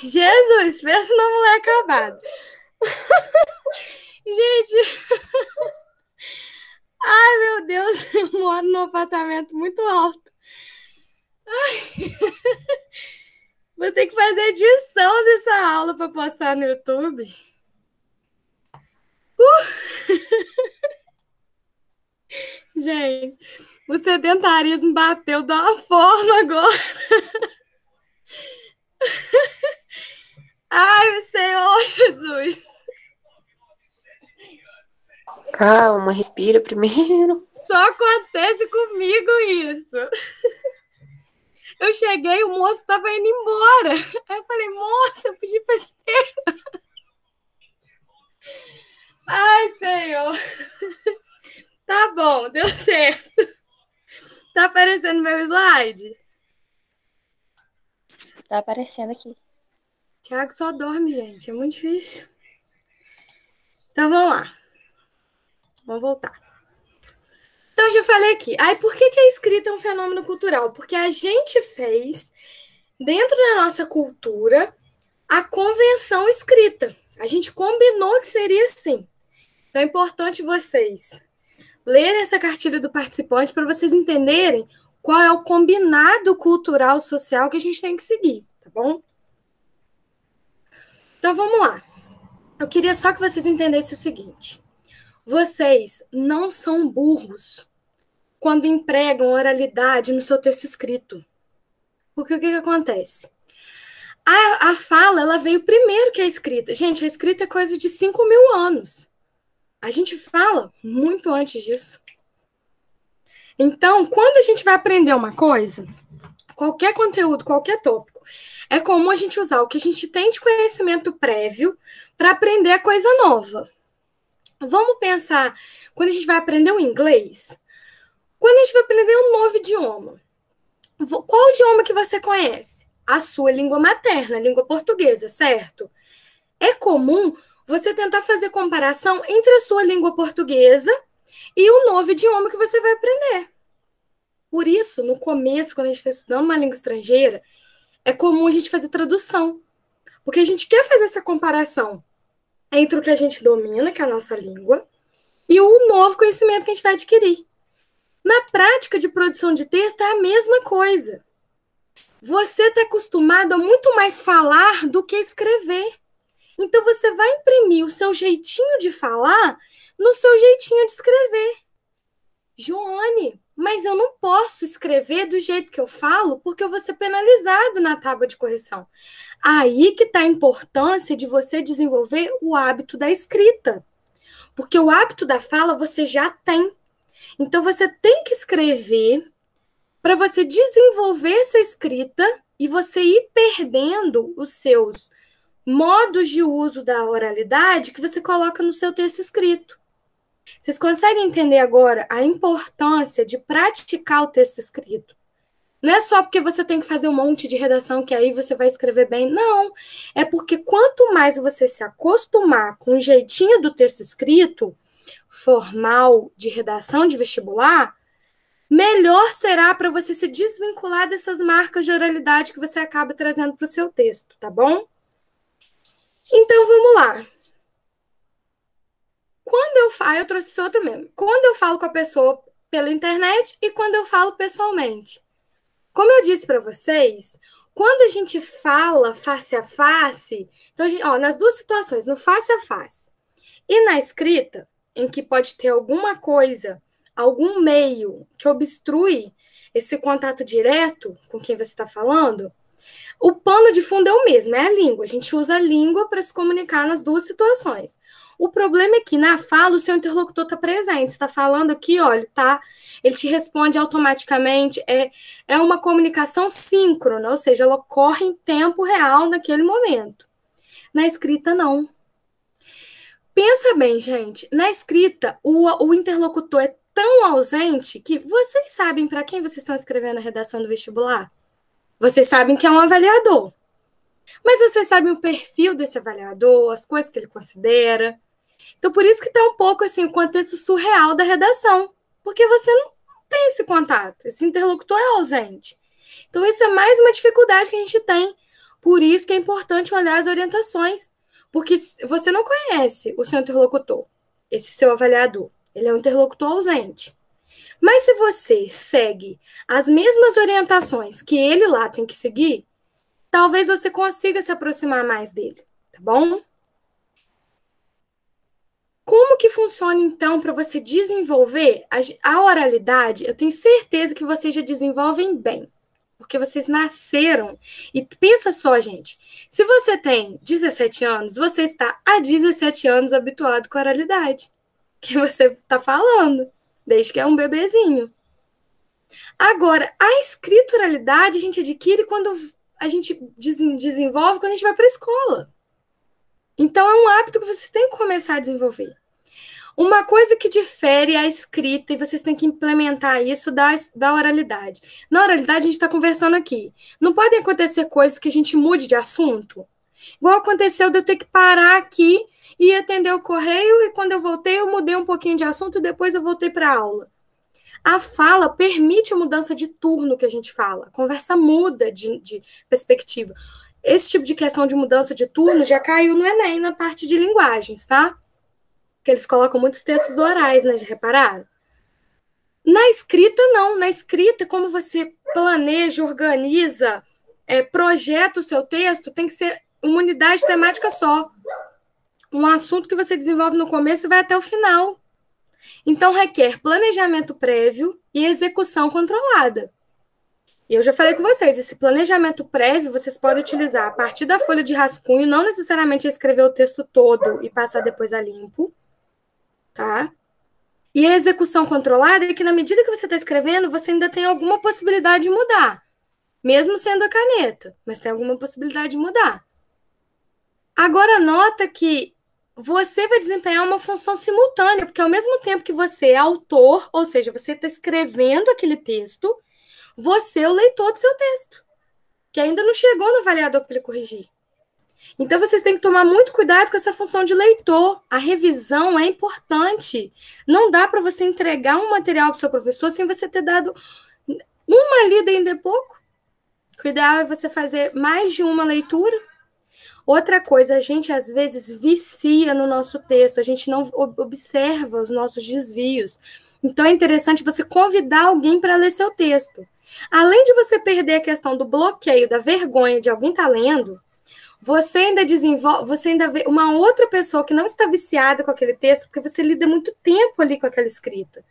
Jesus, pensa numa mulher acabada. Gente, ai meu Deus, eu moro num apartamento muito alto. Ai. Vou ter que fazer edição dessa aula para postar no YouTube. Gente, o sedentarismo bateu de uma forma agora. Ai, Senhor Jesus. Calma, respira primeiro. Só acontece comigo isso. Eu cheguei, o moço estava indo embora. Aí eu falei, moça, eu pedi para esperar. Ai, Senhor. Tá bom, deu certo. Tá aparecendo meu slide? Tá aparecendo aqui. Thiago só dorme, gente. É muito difícil. Então, vamos lá. Vamos voltar. Então, eu já falei aqui. Aí, por que a escrita é um fenômeno cultural? Porque a gente fez, dentro da nossa cultura, a convenção escrita. A gente combinou que seria assim. Então, é importante vocês lerem essa cartilha do participante para vocês entenderem qual é o combinado cultural social que a gente tem que seguir, tá bom? Então, vamos lá. Eu queria só que vocês entendessem o seguinte. Vocês não são burros quando empregam oralidade no seu texto escrito. Porque o que acontece? A fala, ela veio primeiro que a escrita. Gente, a escrita é coisa de 5.000 anos. A gente fala muito antes disso. Então, quando a gente vai aprender uma coisa, qualquer conteúdo, qualquer tópico, é comum a gente usar o que a gente tem de conhecimento prévio para aprender a coisa nova. Vamos pensar, quando a gente vai aprender o inglês, quando a gente vai aprender um novo idioma, qual idioma que você conhece? A sua língua materna, a língua portuguesa, certo? É comum você tentar fazer comparação entre a sua língua portuguesa e o novo idioma que você vai aprender. Por isso, no começo, quando a gente está estudando uma língua estrangeira, é comum a gente fazer tradução. Porque a gente quer fazer essa comparação entre o que a gente domina, que é a nossa língua, e o novo conhecimento que a gente vai adquirir. Na prática de produção de texto é a mesma coisa. Você está acostumado a muito mais falar do que escrever. Então, você vai imprimir o seu jeitinho de falar no seu jeitinho de escrever. Joane, mas eu não posso escrever do jeito que eu falo porque eu vou ser penalizado na tábua de correção. Aí que está a importância de você desenvolver o hábito da escrita. Porque o hábito da fala você já tem. Então, você tem que escrever para você desenvolver essa escrita e você ir perdendo os seus modos de uso da oralidade que você coloca no seu texto escrito. Vocês conseguem entender agora a importância de praticar o texto escrito? Não é só porque você tem que fazer um monte de redação que aí você vai escrever bem. Não. É porque quanto mais você se acostumar com o jeitinho do texto escrito, formal, de redação de vestibular, melhor será para você se desvincular dessas marcas de oralidade que você acaba trazendo para o seu texto, tá bom? Então, vamos lá. Quando eu falo, eu trouxe esse outro mesmo. Quando eu falo com a pessoa pela internet e quando eu falo pessoalmente. Como eu disse para vocês, quando a gente fala face a face, então, nas duas situações, no face a face e na escrita, em que pode ter alguma coisa, algum meio que obstrui esse contato direto com quem você está falando, o pano de fundo é o mesmo, é a língua. A gente usa a língua para se comunicar nas duas situações. O problema é que na fala o seu interlocutor está presente. Você está falando aqui, olha, tá? Ele te responde automaticamente. É uma comunicação síncrona, ou seja, ela ocorre em tempo real naquele momento. Na escrita, não. Pensa bem, gente. Na escrita, o interlocutor é tão ausente que vocês sabem para quem vocês estão escrevendo a redação do vestibular? Vocês sabem que é um avaliador. Mas vocês sabem o perfil desse avaliador, as coisas que ele considera. Então, por isso que está um pouco assim, o contexto surreal da redação. Porque você não tem esse contato. Esse interlocutor é ausente. Então, isso é mais uma dificuldade que a gente tem Por isso que é importante olhar as orientações, porque você não conhece o seu interlocutor, esse seu avaliador. Ele é um interlocutor ausente. Mas se você segue as mesmas orientações que ele lá tem que seguir, talvez você consiga se aproximar mais dele, tá bom? Como que funciona, então, para você desenvolver a oralidade? Eu tenho certeza que vocês já desenvolvem bem, porque vocês nasceram. E pensa só, gente, se você tem 17 anos, você está há 17 anos habituado com a oralidade, que você está falando, desde que é um bebezinho. Agora, a escrita oralidade a gente adquire quando a gente desenvolve quando a gente vai para a escola. Então, é um hábito que vocês têm que começar a desenvolver. Uma coisa que difere a escrita, e vocês têm que implementar isso da oralidade. Na oralidade, a gente está conversando aqui. Não podem acontecer coisas que a gente mude de assunto. Igual aconteceu de eu ter que parar aqui e atender o correio, e quando eu voltei, eu mudei um pouquinho de assunto e depois eu voltei para a aula. A fala permite a mudança de turno que a gente fala. A conversa muda de perspectiva. Esse tipo de questão de mudança de turno já caiu no Enem, na parte de linguagens, tá? Que eles colocam muitos textos orais, né? Já repararam? Na escrita, não. Na escrita, como você planeja, organiza, projeta o seu texto, tem que ser uma unidade temática só. Um assunto que você desenvolve no começo e vai até o final. Então, requer planejamento prévio e execução controlada. E eu já falei com vocês, esse planejamento prévio vocês podem utilizar a partir da folha de rascunho, não necessariamente escrever o texto todo e passar depois a limpo, tá? E a execução controlada é que na medida que você está escrevendo, você ainda tem alguma possibilidade de mudar, mesmo sendo a caneta, mas tem alguma possibilidade de mudar. Agora, nota que você vai desempenhar uma função simultânea, porque ao mesmo tempo que você é autor, ou seja, você está escrevendo aquele texto, você é o leitor do seu texto, que ainda não chegou no avaliador para ele corrigir. Então, vocês têm que tomar muito cuidado com essa função de leitor. A revisão é importante. Não dá para você entregar um material para o seu professor sem você ter dado uma lida ainda é pouco. O ideal é você fazer mais de uma leitura. Outra coisa, a gente às vezes vicia no nosso texto, a gente não observa os nossos desvios. Então, é interessante você convidar alguém para ler seu texto. Além de você perder a questão do bloqueio, da vergonha de alguém estar lendo, você ainda vê uma outra pessoa que não está viciada com aquele texto, porque você lida muito tempo ali com aquela escrita.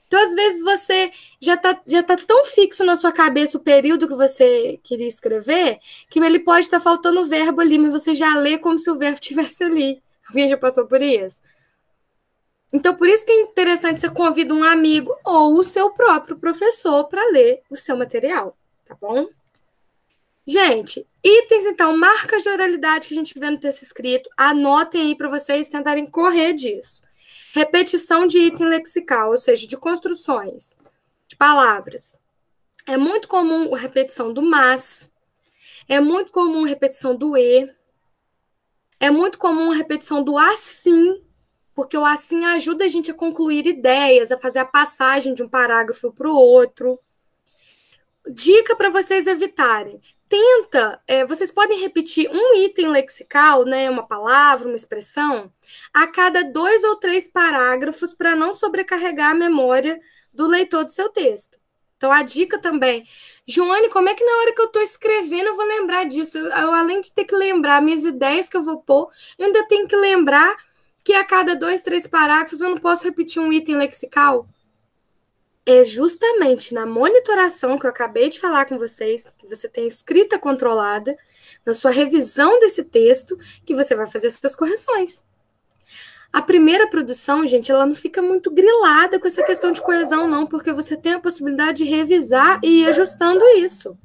Então, às vezes, você já tá tão fixo na sua cabeça o período que você queria escrever, que ele pode estar faltando o verbo ali, mas você já lê como se o verbo estivesse ali. Alguém já passou por isso? Então, por isso que é interessante você convida um amigo ou o seu próprio professor para ler o seu material, tá bom? Gente, itens, então, marcas de oralidade que a gente vê no texto escrito, anotem aí para vocês tentarem correr disso. Repetição de item lexical, ou seja, de construções, de palavras. É muito comum a repetição do mas, é muito comum a repetição do e, é muito comum a repetição do assim, porque o assim ajuda a gente a concluir ideias, a fazer a passagem de um parágrafo para o outro. Dica para vocês evitarem. Vocês podem repetir um item lexical, né, uma palavra, uma expressão, a cada 2 ou 3 parágrafos para não sobrecarregar a memória do leitor do seu texto. Então, a dica também. Joane, como é que na hora que eu estou escrevendo eu vou lembrar disso? Eu, além de ter que lembrar minhas ideias que eu vou pôr, eu ainda tenho que lembrar que a cada 2, 3 parágrafos eu não posso repetir um item lexical? É justamente na monitoração que eu acabei de falar com vocês, que você tem escrita controlada, na sua revisão desse texto, que você vai fazer essas correções. A primeira produção, gente, ela não fica muito grilada com essa questão de coesão, não, porque você tem a possibilidade de revisar e ir ajustando isso.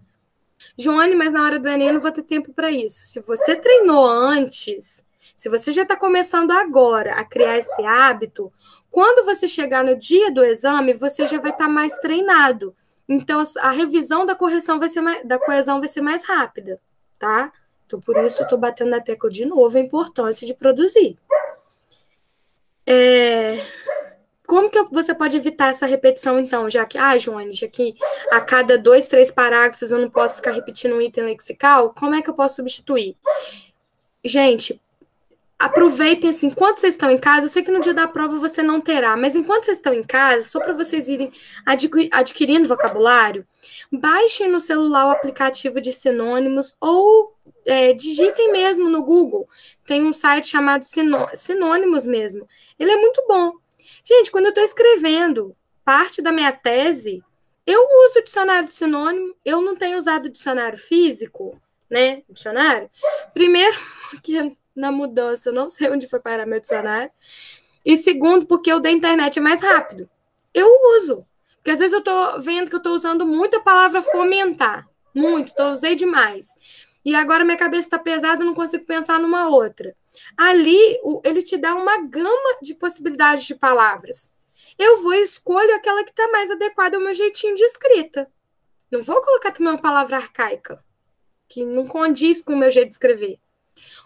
Joane, mas na hora do Enem eu não vou ter tempo para isso. Se você treinou antes, se você já está começando agora a criar esse hábito, quando você chegar no dia do exame, você já vai estar mais treinado. Então, a revisão da correção da coesão vai ser mais rápida, tá? Então, por isso, eu estou batendo na tecla de novo a importância de produzir. como que você pode evitar essa repetição, então? Já que, Joane, já que a cada 2, 3 parágrafos eu não posso ficar repetindo um item lexical, como é que eu posso substituir? Gente, aproveitem, assim, enquanto vocês estão em casa, eu sei que no dia da prova você não terá, mas enquanto vocês estão em casa, só para vocês irem adquirindo vocabulário, baixem no celular o aplicativo de sinônimos ou digitem mesmo no Google. Tem um site chamado Sinônimos mesmo. Ele é muito bom. Gente, quando eu estou escrevendo parte da minha tese, eu uso o dicionário de sinônimo, eu não tenho usado o dicionário físico, né? Dicionário. Primeiro, porque na mudança eu não sei onde foi parar meu dicionário. E segundo, porque o da internet é mais rápido. Eu uso. Porque às vezes eu tô vendo que eu tô usando muito a palavra fomentar. Muito, usei demais. E agora minha cabeça está pesada, eu não consigo pensar numa outra. Ali, ele te dá uma gama de possibilidades de palavras. Eu vou e escolho aquela que está mais adequada ao meu jeitinho de escrita. Não vou colocar também uma palavra arcaica, que não condiz com o meu jeito de escrever.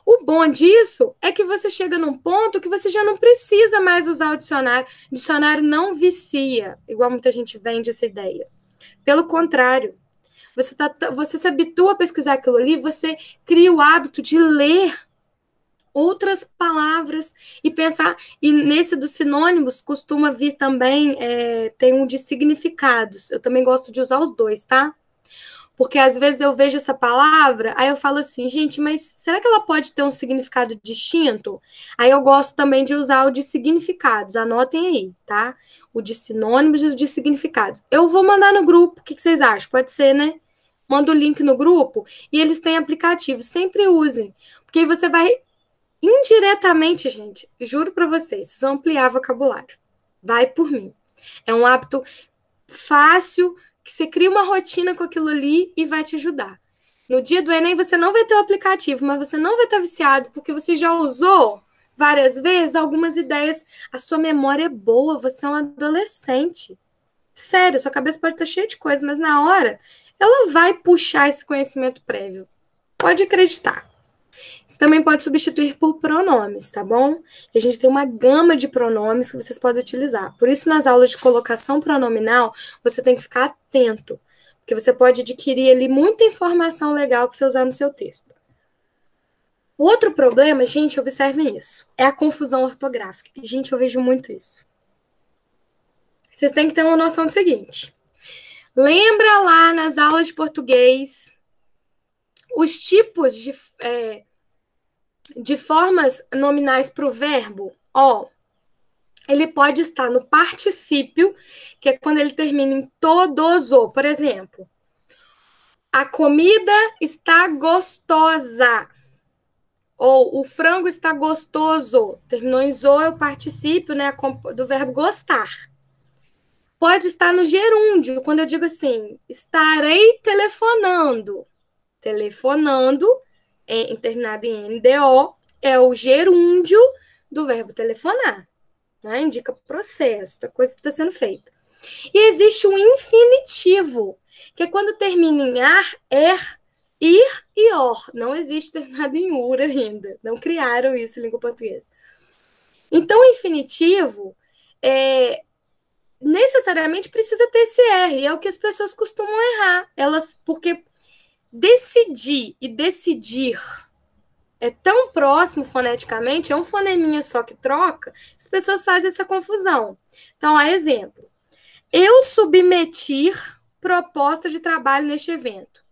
O bom disso é que você chega num ponto que você já não precisa mais usar o dicionário. O dicionário não vicia, igual muita gente vende essa ideia. Pelo contrário, você se habitua a pesquisar aquilo ali, você cria o hábito de ler outras palavras e pensar. E nesse dos sinônimos costuma vir também, tem um de significados. Eu também gosto de usar os dois, tá? Porque às vezes eu vejo essa palavra, aí eu falo assim, gente, mas será que ela pode ter um significado distinto? Aí eu gosto também de usar o de significados, anotem aí, tá? O de sinônimos e o de significados. Eu vou mandar no grupo, o que vocês acham? Pode ser, né? Manda o link no grupo e eles têm aplicativo, sempre usem. Porque aí você vai indiretamente, gente, juro pra vocês vão ampliar vocabulário. Vai por mim. É um hábito fácil, que você cria uma rotina com aquilo ali e vai te ajudar. No dia do Enem, você não vai ter o aplicativo, mas você não vai estar viciado, porque você já usou várias vezes algumas ideias. A sua memória é boa, você é um adolescente. Sério, sua cabeça pode estar cheia de coisa, mas na hora, ela vai puxar esse conhecimento prévio. Pode acreditar. Você também pode substituir por pronomes, tá bom? E a gente tem uma gama de pronomes que vocês podem utilizar. Por isso, nas aulas de colocação pronominal, você tem que ficar atento, porque você pode adquirir ali muita informação legal para você usar no seu texto. Outro problema, gente, observem isso, é a confusão ortográfica. Gente, eu vejo muito isso. Vocês têm que ter uma noção do seguinte. Lembra lá nas aulas de português os tipos de formas nominais para o verbo? Ele pode estar no particípio, que é quando ele termina em todos o. Por exemplo, a comida está gostosa. Ou o frango está gostoso. Terminou em zo, é o particípio, né, do verbo gostar. Pode estar no gerúndio, quando eu digo assim, estarei telefonando. Telefonando, terminado em NDO, é o gerúndio do verbo telefonar. Né? Indica processo, da coisa que está sendo feita. E existe um infinitivo, que é quando termina em ar, ir e or. Não existe terminado em ur ainda. Não criaram isso em língua portuguesa. Então, o infinitivo necessariamente precisa ter esse R. É o que as pessoas costumam errar. Porque decidir e decidir é tão próximo foneticamente, é um foneminha só que troca, as pessoas fazem essa confusão. Então, exemplo. Eu submetir proposta de trabalho neste evento.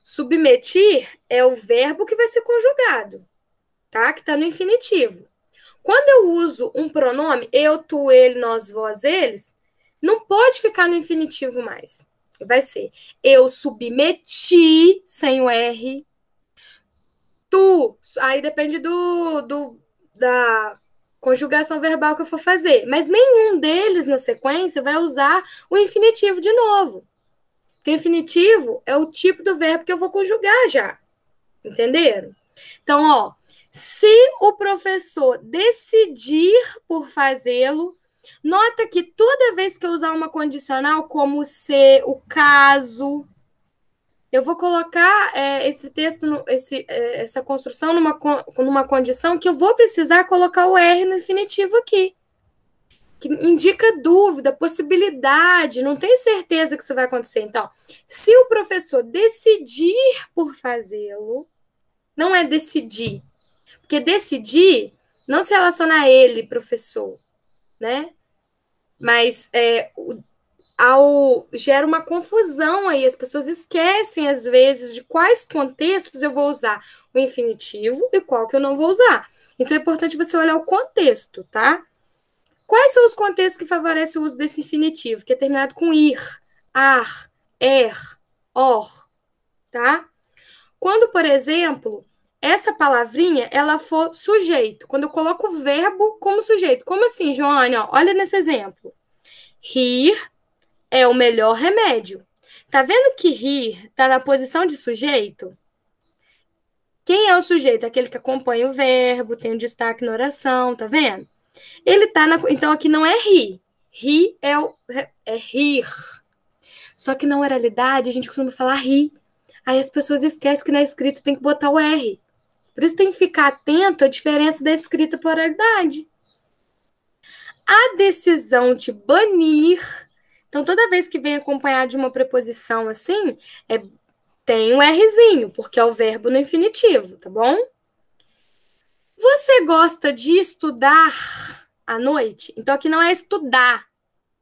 Submetir é o verbo que vai ser conjugado, tá? Que está no infinitivo. Quando eu uso um pronome, eu, tu, ele, nós, vós, eles, não pode ficar no infinitivo mais. Vai ser eu submeti, sem o R. Tu, aí depende da conjugação verbal que eu for fazer. Mas nenhum deles, na sequência, vai usar o infinitivo de novo. Porque o infinitivo é o tipo do verbo que eu vou conjugar já. Entenderam? Então, se o professor decidir por fazê-lo, nota que toda vez que eu usar uma condicional, como ser, o caso, eu vou colocar esse texto, essa construção numa condição que eu vou precisar colocar o R no infinitivo aqui. que indica dúvida, possibilidade, não tem certeza que isso vai acontecer. Então, se o professor decidir por fazê-lo, não é decidir, porque decidir não se relaciona a ele, professor, né? Mas gera uma confusão aí, as pessoas esquecem, às vezes, de quais contextos eu vou usar o infinitivo e qual que eu não vou usar. Então, é importante você olhar o contexto, tá? Quais são os contextos que favorecem o uso desse infinitivo, que é terminado com ir, ar, or, tá? Quando, por exemplo, essa palavrinha, ela for sujeito, quando eu coloco o verbo como sujeito. Como assim, Joane? Olha nesse exemplo. Rir é o melhor remédio. Tá vendo que rir tá na posição de sujeito? Quem é o sujeito? Aquele que acompanha o verbo, tem um destaque na oração, tá vendo? Ele tá Então, aqui não é rir. Rir é rir. Só que na oralidade, a gente costuma falar rir. Aí as pessoas esquecem que na escrita tem que botar o R. Por isso tem que ficar atento à diferença da escrita para a oralidade. A decisão de banir. Então, toda vez que vem acompanhado de uma preposição assim, tem um Rzinho, porque é o verbo no infinitivo, tá bom? Você gosta de estudar à noite? Então, aqui não é estudar.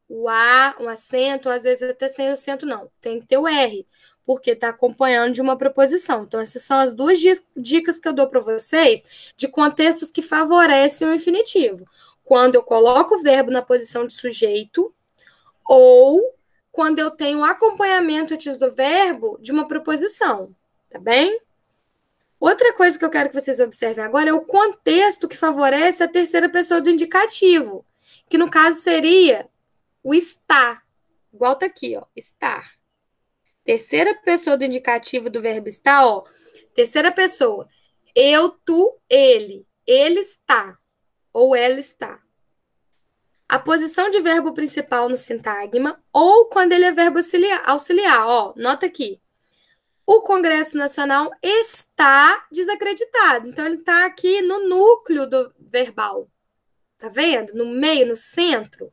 O A, um acento, às vezes até sem o acento, não. Tem que ter o R, porque está acompanhando de uma preposição. Então, essas são as duas dicas que eu dou para vocês de contextos que favorecem o infinitivo. Quando eu coloco o verbo na posição de sujeito ou quando eu tenho acompanhamento antes do verbo de uma preposição, tá bem? Outra coisa que eu quero que vocês observem agora é o contexto que favorece a terceira pessoa do indicativo, que no caso seria o está, igual tá aqui, estar. Terceira pessoa do indicativo do verbo estar, terceira pessoa. Eu, tu, ele. Ele está. Ou ela está. A posição de verbo principal no sintagma ou quando ele é verbo auxiliar. Nota aqui. O Congresso Nacional está desacreditado. Então, ele está aqui no núcleo do verbal. Tá vendo? No meio, no centro.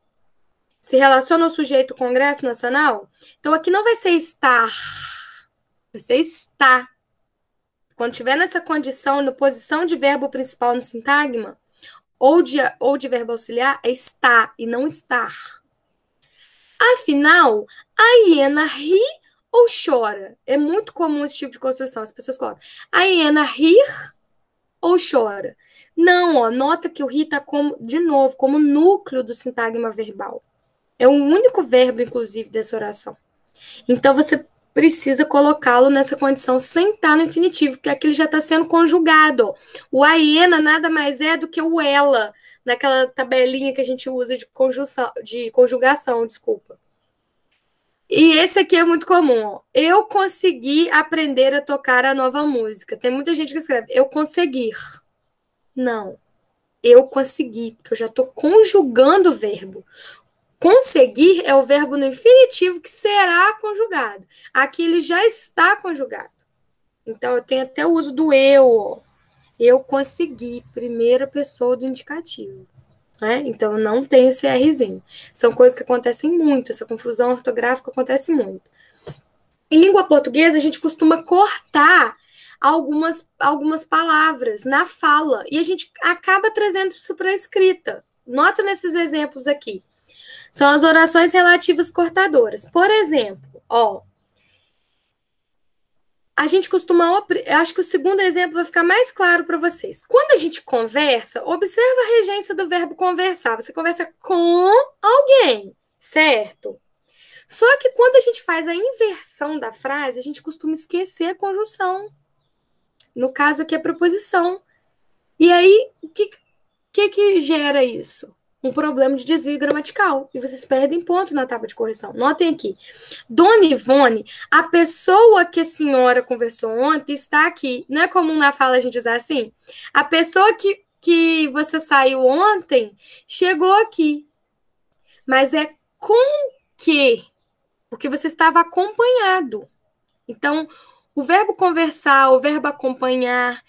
Se relaciona ao sujeito Congresso Nacional? Então, aqui não vai ser estar, vai ser está. Quando tiver nessa condição, na posição de verbo principal no sintagma, ou de verbo auxiliar, é está e não estar. Afinal, a hiena ri ou chora? É muito comum esse tipo de construção, as pessoas colocam. A hiena rir ou chora? Não, nota que o ri está de novo, como núcleo do sintagma verbal. É o único verbo, inclusive, dessa oração. Então, você precisa colocá-lo nessa condição sem estar no infinitivo, porque aqui ele já está sendo conjugado. O a hiena nada mais é do que o ela, naquela tabelinha que a gente usa de conjugação, desculpa. E esse aqui é muito comum. Eu consegui aprender a tocar a nova música. Tem muita gente que escreve, eu conseguir. Não. Eu consegui, porque eu já estou conjugando o verbo. Conseguir é o verbo no infinitivo que será conjugado. Aqui ele já está conjugado. Então, eu tenho até o uso do eu. Eu consegui, primeira pessoa do indicativo. Né? Então, eu não tenho esse Rzinho. São coisas que acontecem muito. Essa confusão ortográfica acontece muito. Em língua portuguesa, a gente costuma cortar algumas palavras na fala. E a gente acaba trazendo isso para a escrita. Nota nesses exemplos aqui. São as orações relativas cortadoras. Por exemplo, a gente costuma... Acho que o segundo exemplo vai ficar mais claro para vocês. Quando a gente conversa, observa a regência do verbo conversar. Você conversa com alguém, certo? Só que quando a gente faz a inversão da frase, a gente costuma esquecer a conjunção. No caso aqui, a preposição. E aí, o que gera isso? Um problema de desvio gramatical. E vocês perdem ponto na tábua de correção. Notem aqui. Dona Ivone, a pessoa que a senhora conversou ontem está aqui. Não é comum na fala a gente usar assim? A pessoa que você saiu ontem chegou aqui. Mas é com que? Porque você estava acompanhado. Então, o verbo conversar, o verbo acompanhar,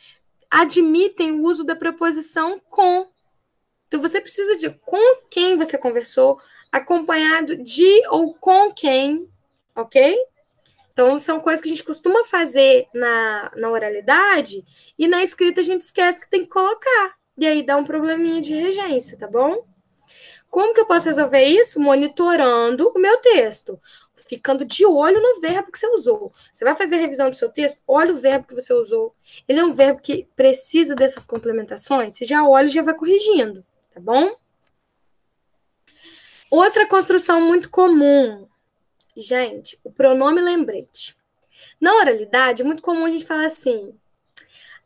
admitem o uso da preposição com. Então, você precisa de com quem você conversou, acompanhado de ou com quem, ok? Então, são coisas que a gente costuma fazer na oralidade e na escrita a gente esquece que tem que colocar. E aí dá um probleminha de regência, tá bom? Como que eu posso resolver isso? Monitorando o meu texto. Ficando de olho no verbo que você usou. Você vai fazer a revisão do seu texto, olha o verbo que você usou. Ele é um verbo que precisa dessas complementações, você já olha e já vai corrigindo, tá bom? Outra construção muito comum, gente, o pronome lembrete. Na oralidade, é muito comum a gente falar assim: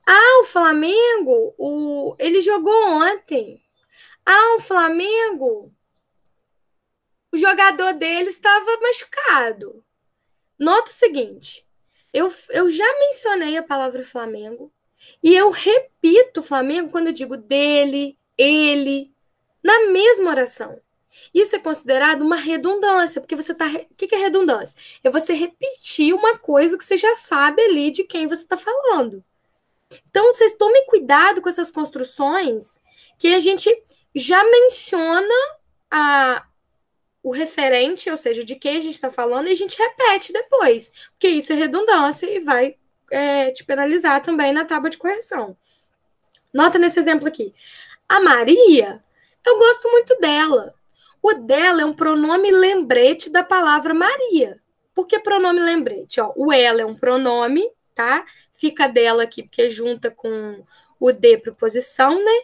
ah, o Flamengo, ele jogou ontem. Ah, o Flamengo, o jogador dele estava machucado. Nota o seguinte, eu já mencionei a palavra Flamengo e eu repito Flamengo quando eu digo dele, ele, na mesma oração. Isso é considerado uma redundância, porque você tá. O que é redundância? É você repetir uma coisa que você já sabe ali de quem você está falando. Então, vocês tomem cuidado com essas construções que a gente já menciona o referente, ou seja, de quem a gente está falando, e a gente repete depois, porque isso é redundância e vai te penalizar também na tábua de correção. Nota nesse exemplo aqui. A Maria, eu gosto muito dela. O dela é um pronome lembrete da palavra Maria. Por que pronome lembrete? Ó, o ela é um pronome, tá? Fica dela aqui, porque junta com o de preposição, né?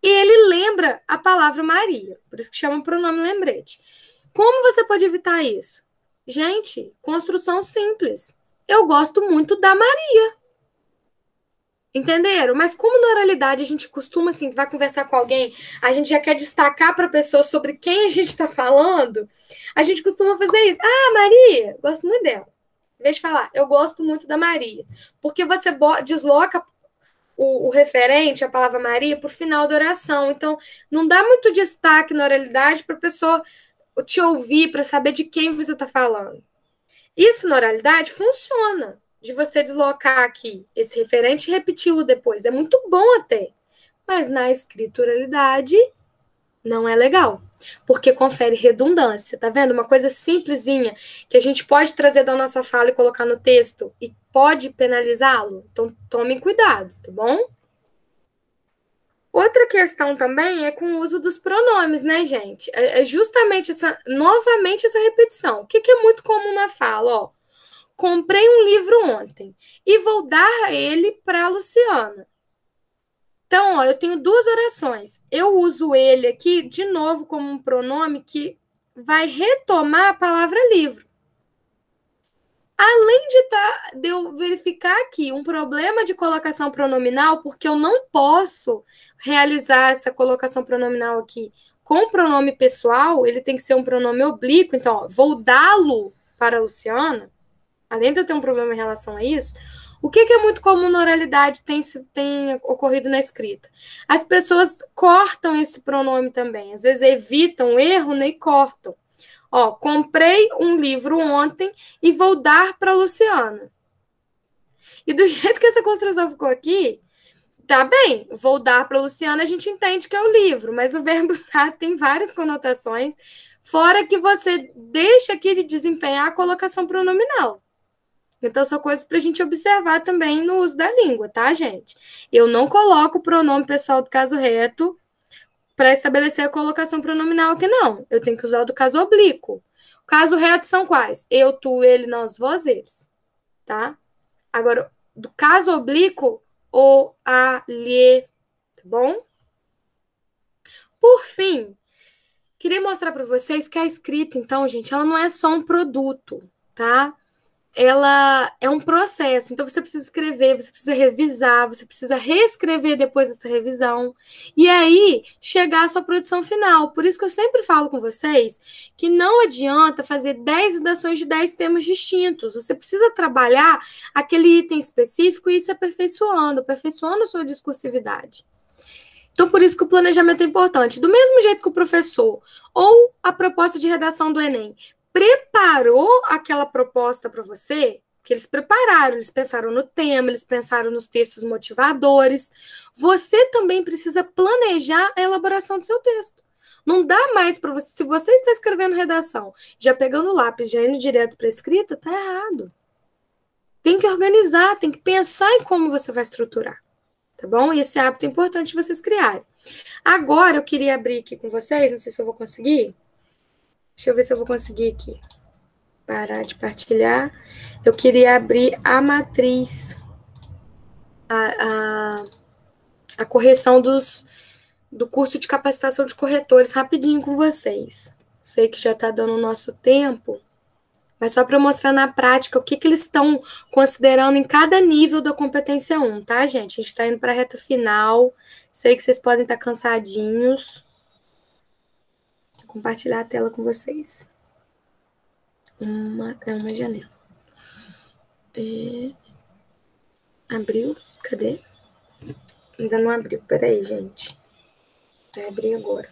E ele lembra a palavra Maria. Por isso que chama pronome lembrete. Como você pode evitar isso? Gente, construção simples. Eu gosto muito da Maria. Entenderam? Mas como na oralidade a gente costuma, assim, vai conversar com alguém, a gente já quer destacar para a pessoa sobre quem a gente está falando, a gente costuma fazer isso. Ah, Maria, gosto muito dela. Em vez de falar, eu gosto muito da Maria. Porque você desloca o referente, a palavra Maria, para o final da oração. Então, não dá muito destaque na oralidade para a pessoa te ouvir, para saber de quem você está falando. Isso na oralidade funciona. De você deslocar aqui esse referente e repeti-lo depois. É muito bom até. Mas na escrituralidade não é legal. Porque confere redundância. Tá vendo? Uma coisa simplesinha que a gente pode trazer da nossa fala e colocar no texto e pode penalizá-lo. Então, tomem cuidado, tá bom? Outra questão também é com o uso dos pronomes, né, gente? É justamente novamente essa repetição. O que é muito comum na fala, ó? Comprei um livro ontem e vou dar ele para a Luciana. Então, ó, eu tenho duas orações. Eu uso ele aqui de novo como um pronome que vai retomar a palavra livro. Além de eu verificar aqui um problema de colocação pronominal, porque eu não posso realizar essa colocação pronominal aqui com o pronome pessoal, ele tem que ser um pronome oblíquo. Então, ó, vou dá-lo para a Luciana. Além de eu ter um problema em relação a isso, o que é muito comum na oralidade tem ocorrido na escrita? As pessoas cortam esse pronome também. Às vezes evitam o erro, né, e cortam. Ó, comprei um livro ontem e vou dar para a Luciana. E do jeito que essa construção ficou aqui, tá bem, vou dar para a Luciana, a gente entende que é o livro, mas o verbo dar tem várias conotações, fora que você deixa aqui de desempenhar a colocação pronominal. Então, são coisas para a gente observar também no uso da língua, tá, gente? Eu não coloco o pronome pessoal do caso reto para estabelecer a colocação pronominal aqui, não. Eu tenho que usar o do caso oblíquo. O caso reto são quais? Eu, tu, ele, nós, vós, eles. Tá? Agora, do caso oblíquo, o, a, lhe. Tá bom? Por fim, queria mostrar para vocês que a escrita, então, gente, ela não é só um produto, tá? Ela é um processo, então você precisa escrever, você precisa revisar, você precisa reescrever depois dessa revisão, e aí chegar à sua produção final. Por isso que eu sempre falo com vocês que não adianta fazer 10 redações de 10 temas distintos, você precisa trabalhar aquele item específico e ir se aperfeiçoando a sua discursividade. Então, por isso que o planejamento é importante. Do mesmo jeito que o professor ou a proposta de redação do Enem preparou aquela proposta para você, Porque eles prepararam, eles pensaram no tema, eles pensaram nos textos motivadores. Você também precisa planejar a elaboração do seu texto. Não dá mais para você. Se você está escrevendo redação, já pegando o lápis, já indo direto para a escrita, tá errado. Tem que organizar, tem que pensar em como você vai estruturar. Tá bom? E esse hábito é importante vocês criarem. Agora eu queria abrir aqui com vocês, não sei se eu vou conseguir. Deixa eu ver se eu vou conseguir aqui. Parar de partilhar. Eu queria abrir a matriz, a correção do curso de capacitação de corretores rapidinho com vocês. Sei que já está dando o nosso tempo, mas só para mostrar na prática o que eles estão considerando em cada nível da competência 1, tá, gente? A gente está indo para a reta final. Sei que vocês podem estar cansadinhos. Vou compartilhar a tela com vocês. Uma janela. Abriu? Cadê? Ainda não abriu. Peraí, gente. Vai abrir agora.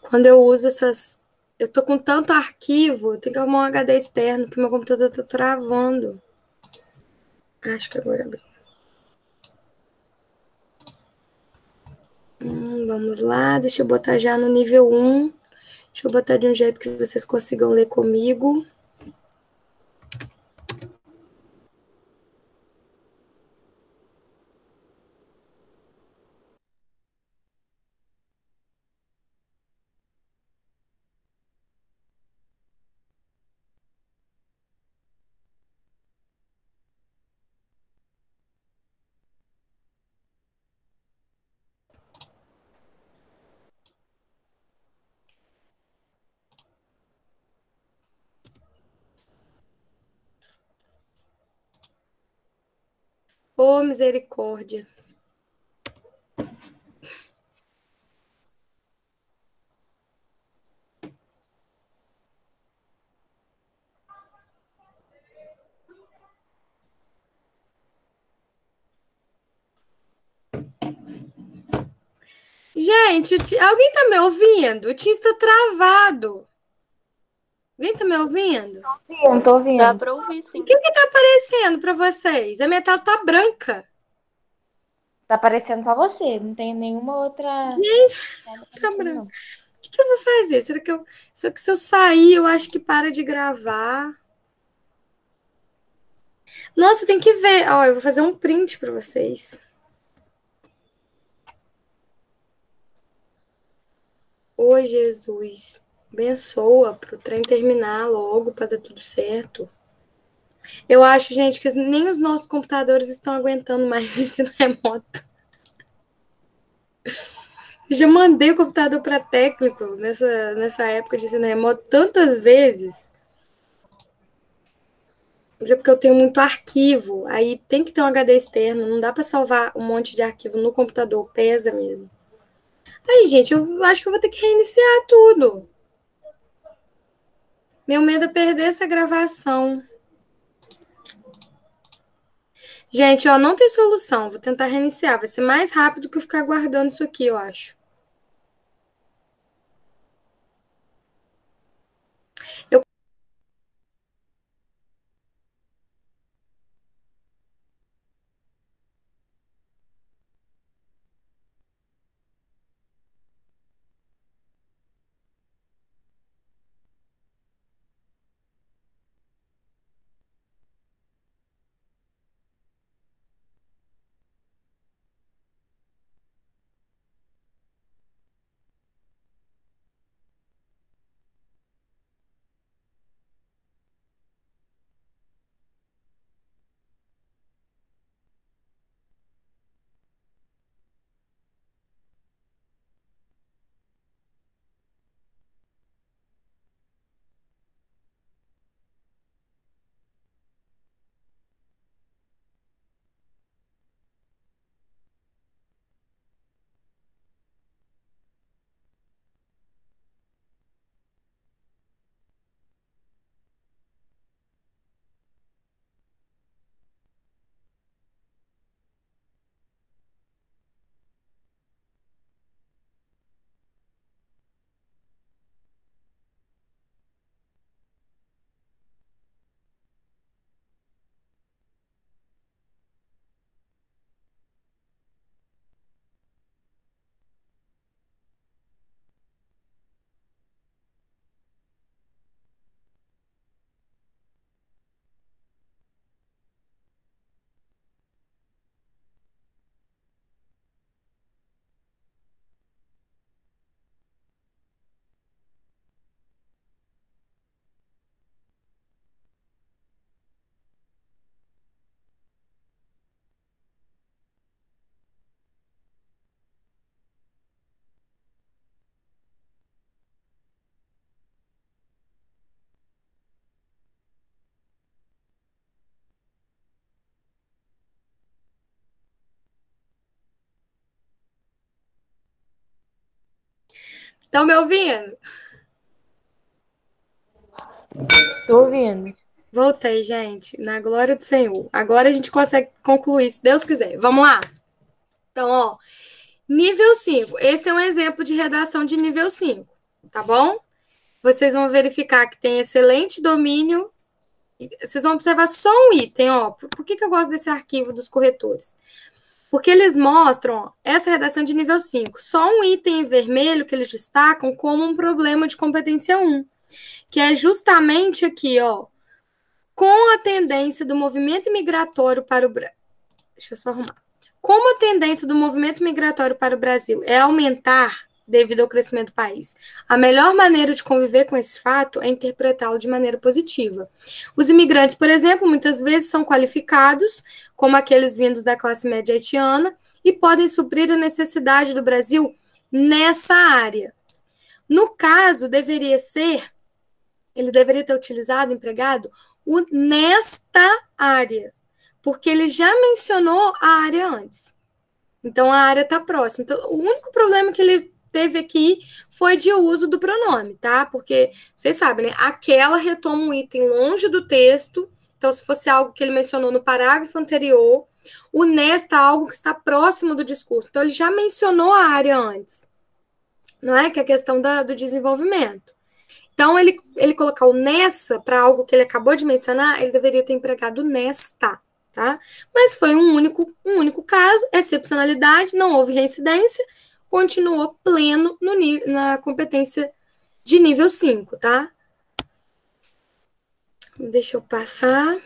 Quando eu uso essas... Eu tô com tanto arquivo, eu tenho que arrumar um HD externo, que meu computador tá travando. Acho que agora abriu. Vamos lá, deixa eu botar já no nível 1. Deixa eu botar de um jeito que vocês consigam ler comigo. Ô, misericórdia. Gente, alguém tá me ouvindo? O Teams tá travado. Alguém tá me ouvindo? Não tô ouvindo. Dá pra ouvir, sim. O que tá aparecendo pra vocês? A minha tela tá branca. Tá aparecendo só você, não tem nenhuma outra. Gente, Tá tá aparecendo, branca. não. O que eu vou fazer? Será que se eu sair, eu acho que para de gravar? Nossa, tem que ver. Ó, eu vou fazer um print pra vocês. Oi, Jesus. Abençoa pro trem terminar logo pra dar tudo certo. Eu acho, gente, que nem os nossos computadores estão aguentando mais ensino remoto. Eu já mandei o computador para técnico nessa época de ensino remoto tantas vezes. Mas é porque eu tenho muito arquivo. Aí tem que ter um HD externo. Não dá para salvar um monte de arquivo no computador. Pesa mesmo. Aí, gente, eu acho que eu vou ter que reiniciar tudo. Meu medo é perder essa gravação. Gente, ó, não tem solução. Vou tentar reiniciar. Vai ser mais rápido que eu ficar guardando isso aqui, eu acho. Estão me ouvindo? Tô ouvindo. Voltei, gente, na glória do Senhor. Agora a gente consegue concluir, se Deus quiser. Vamos lá? Então, ó, nível 5. Esse é um exemplo de redação de nível 5, tá bom? Vocês vão verificar que tem excelente domínio. Vocês vão observar só um item, ó. Por que eu gosto desse arquivo dos corretores? Porque eles mostram, ó, essa redação de nível 5, só um item em vermelho que eles destacam como um problema de competência 1, que é justamente aqui, ó, com a tendência do movimento migratório para o Brasil. Deixa eu só arrumar. Como a tendência do movimento migratório para o Brasil é aumentar devido ao crescimento do país, a melhor maneira de conviver com esse fato é interpretá-lo de maneira positiva. Os imigrantes, por exemplo, muitas vezes são qualificados, como aqueles vindos da classe média haitiana, e podem suprir a necessidade do Brasil nessa área. No caso, ele deveria ter utilizado, empregado, o nesta área, porque ele já mencionou a área antes. Então, a área está próxima. Então, o único problema que ele teve aqui foi de uso do pronome, tá? Porque, vocês sabem, né? Aquela retoma um item longe do texto. Então, se fosse algo que ele mencionou no parágrafo anterior, o nesta é algo que está próximo do discurso. Então, ele já mencionou a área antes. Não é? Que é a questão do desenvolvimento. Então, ele colocar o nessa para algo que ele acabou de mencionar, ele deveria ter empregado nesta, tá? Mas foi um único caso, excepcionalidade, não houve reincidência, continuou pleno na competência de nível 5, tá? Deixa eu passar.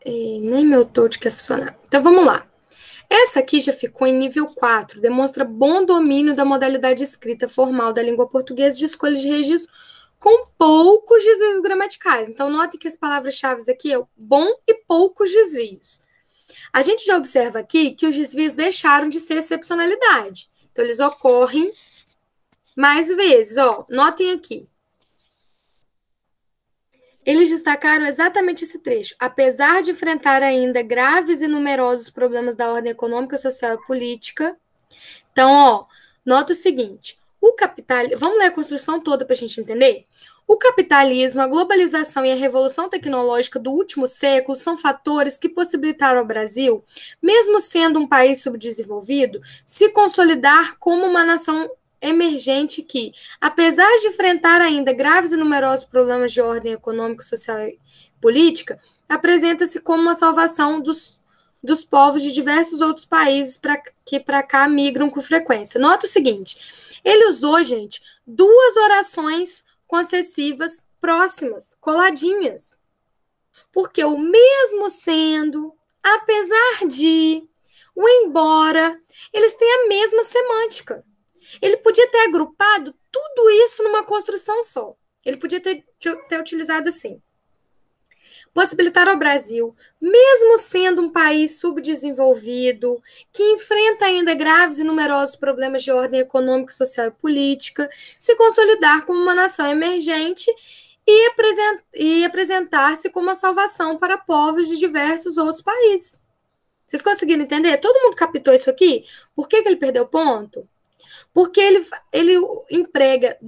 Nem meu touch quer funcionar. Então, vamos lá. Essa aqui já ficou em nível 4, demonstra bom domínio da modalidade escrita formal da língua portuguesa de escolha de registro com poucos desvios gramaticais. Então, note que as palavras-chave aqui é bom e poucos desvios. A gente já observa aqui que os desvios deixaram de ser excepcionalidade. Então, eles ocorrem mais vezes. Ó, notem aqui. Eles destacaram exatamente esse trecho. Apesar de enfrentar ainda graves e numerosos problemas da ordem econômica, social e política. Então, ó, nota o seguinte. Vamos ler a construção toda para a gente entender? O capitalismo, a globalização e a revolução tecnológica do último século são fatores que possibilitaram ao Brasil, mesmo sendo um país subdesenvolvido, se consolidar como uma nação emergente que, apesar de enfrentar ainda graves e numerosos problemas de ordem econômica, social e política, apresenta-se como uma salvação dos povos de diversos outros países que para cá migram com frequência. Nota o seguinte, ele usou, gente, duas orações concessivas próximas, coladinhas. Porque o mesmo sendo, apesar de, o embora, eles têm a mesma semântica. Ele podia ter agrupado tudo isso numa construção só. Ele podia ter utilizado assim. Possibilitar ao Brasil, mesmo sendo um país subdesenvolvido, que enfrenta ainda graves e numerosos problemas de ordem econômica, social e política, se consolidar como uma nação emergente e apresentar-se como uma salvação para povos de diversos outros países. Vocês conseguiram entender? Todo mundo captou isso aqui? Por que ele perdeu ponto? Porque ele emprega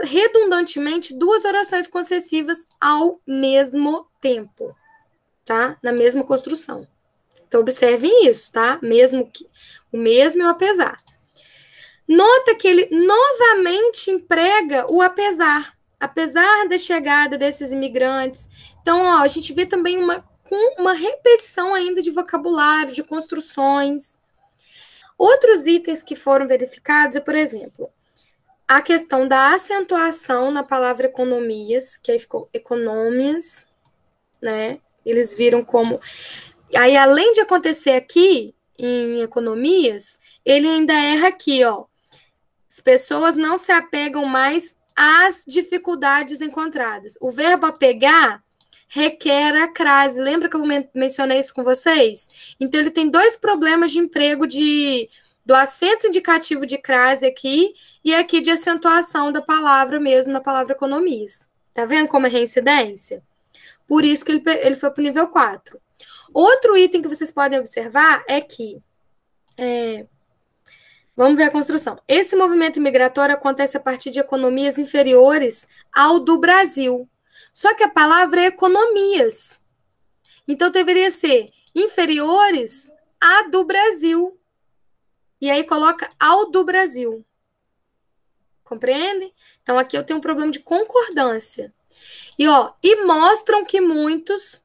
redundantemente duas orações concessivas ao mesmo tempo, tá? Na mesma construção. Então, observem isso, tá? O mesmo e o apesar. Nota que ele novamente emprega o apesar da chegada desses imigrantes. Então, ó, a gente vê também uma repetição ainda de vocabulário, de construções. Outros itens que foram verificados é, por exemplo, a questão da acentuação na palavra economias, que aí ficou econômias, né? Eles viram como... Aí, além de acontecer aqui, em economias, ele ainda erra aqui, ó. As pessoas não se apegam mais às dificuldades encontradas. O verbo apegar requer a crase. Lembra que eu mencionei isso com vocês? Então, ele tem dois problemas de emprego do acento indicativo de crase aqui e aqui de acentuação da palavra mesmo, na palavra economias. Tá vendo como é reincidência? Por isso que ele foi para o nível 4. Outro item que vocês podem observar é que Vamos ver a construção. Esse movimento migratório acontece a partir de economias inferiores ao do Brasil. Só que a palavra é economias. Então, deveria ser inferiores a do Brasil. E aí coloca ao do Brasil. Compreende? Então, aqui eu tenho um problema de concordância. E mostram que muitos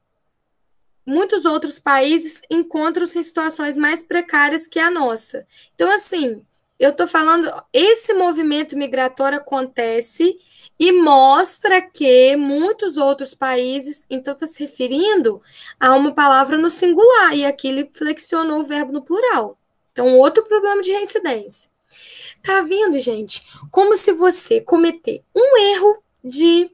outros países encontram-se em situações mais precárias que a nossa. Então, assim, eu estou falando, esse movimento migratório acontece e mostra que muitos outros países, então está se referindo a uma palavra no singular, e aqui ele flexionou o verbo no plural. Então, outro problema de reincidência. Tá vendo, gente? Como se você cometer um erro de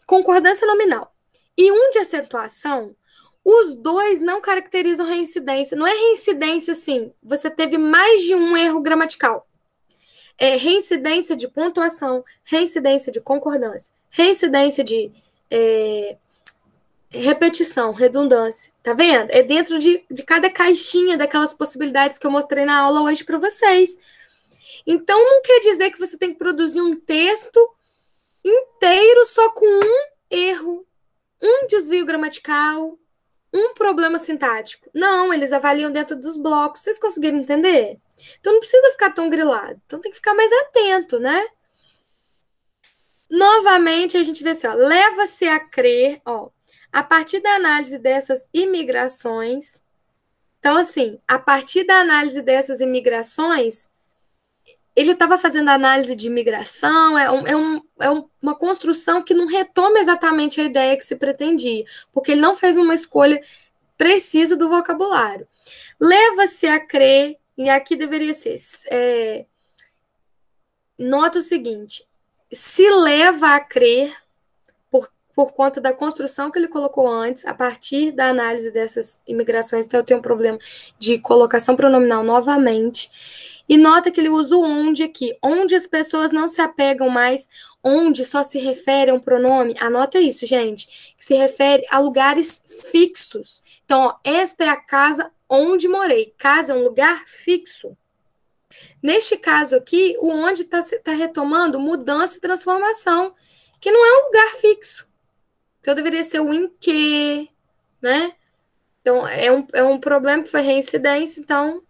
concordância nominal e um de acentuação, os dois não caracterizam reincidência. Não é reincidência assim, você teve mais de um erro gramatical. É reincidência de pontuação, reincidência de concordância, reincidência de repetição, redundância. Tá vendo? É dentro de cada caixinha daquelas possibilidades que eu mostrei na aula hoje para vocês. Então, não quer dizer que você tem que produzir um texto inteiro só com um erro, um desvio gramatical, um problema sintático. Não, eles avaliam dentro dos blocos. Vocês conseguiram entender? Então, não precisa ficar tão grilado. Então, tem que ficar mais atento, né? Novamente, a gente vê assim, leva-se a crer, a partir da análise dessas imigrações. Então, assim, a partir da análise dessas imigrações, ele estava fazendo análise de imigração, uma construção que não retoma exatamente a ideia que se pretendia, porque ele não fez uma escolha precisa do vocabulário. Leva-se a crer, e aqui deveria ser, nota o seguinte, se leva a crer, por conta da construção que ele colocou antes, a partir da análise dessas imigrações, então eu tenho um problema de colocação pronominal novamente. E nota que ele usa o onde aqui, onde as pessoas não se apegam mais, onde só se refere a um pronome. Anota isso, gente, que se refere a lugares fixos. Então, esta é a casa onde morei. Casa é um lugar fixo. Neste caso aqui, o onde está retomando mudança e transformação, que não é um lugar fixo. Então, deveria ser o em que, né? Então, é um problema que foi reincidência, então,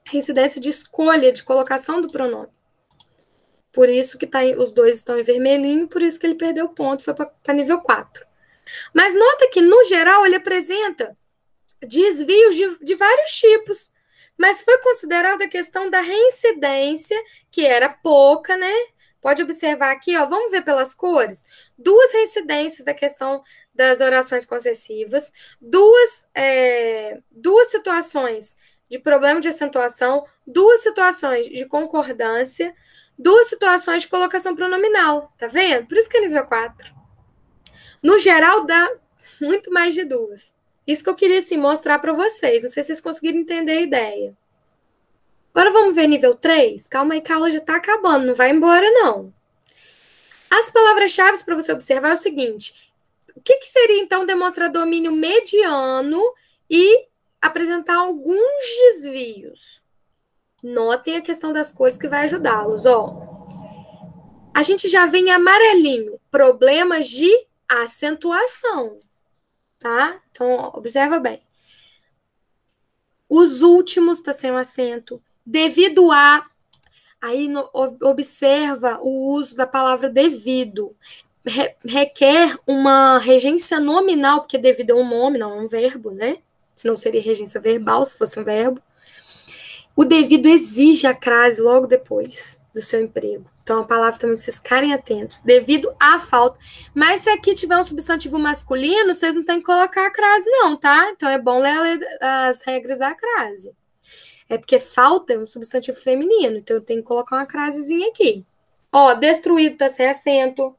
reincidência de escolha, de colocação do pronome. Por isso que os dois estão em vermelhinho, por isso que ele perdeu o ponto, foi para nível 4. Mas nota que, no geral, ele apresenta desvios de vários tipos, mas foi considerada a questão da reincidência, que era pouca, né? Pode observar aqui, vamos ver pelas cores, 2 reincidências da questão das orações concessivas, duas situações de problema de acentuação, 2 situações de concordância, 2 situações de colocação pronominal, tá vendo? Por isso que é nível 4. No geral, dá muito mais de 2. Isso que eu queria, assim, mostrar para vocês. Não sei se vocês conseguiram entender a ideia. Agora vamos ver nível 3? Calma aí que a aula já está acabando, não vai embora, não. As palavras-chave para você observar é o seguinte. O que seria, então, demonstrar domínio mediano e apresentar alguns desvios? Notem a questão das cores que vai ajudá-los. A gente já vê em amarelinho problemas de acentuação, tá? Então, observa bem. Os últimos está sem um acento. Devido a... Aí, observa o uso da palavra devido. Requer uma regência nominal, porque devido é um nome, não é um verbo, né? Senão seria regência verbal, se fosse um verbo. O devido exige a crase logo depois do seu emprego. Então, a palavra também pra vocês ficarem atentos. Devido à falta. Mas se aqui tiver um substantivo masculino, vocês não têm que colocar a crase, não, tá? Então, é bom ler as regras da crase. É porque falta é um substantivo feminino. Então, eu tenho que colocar uma crasezinha aqui. Destruído tá sem acento.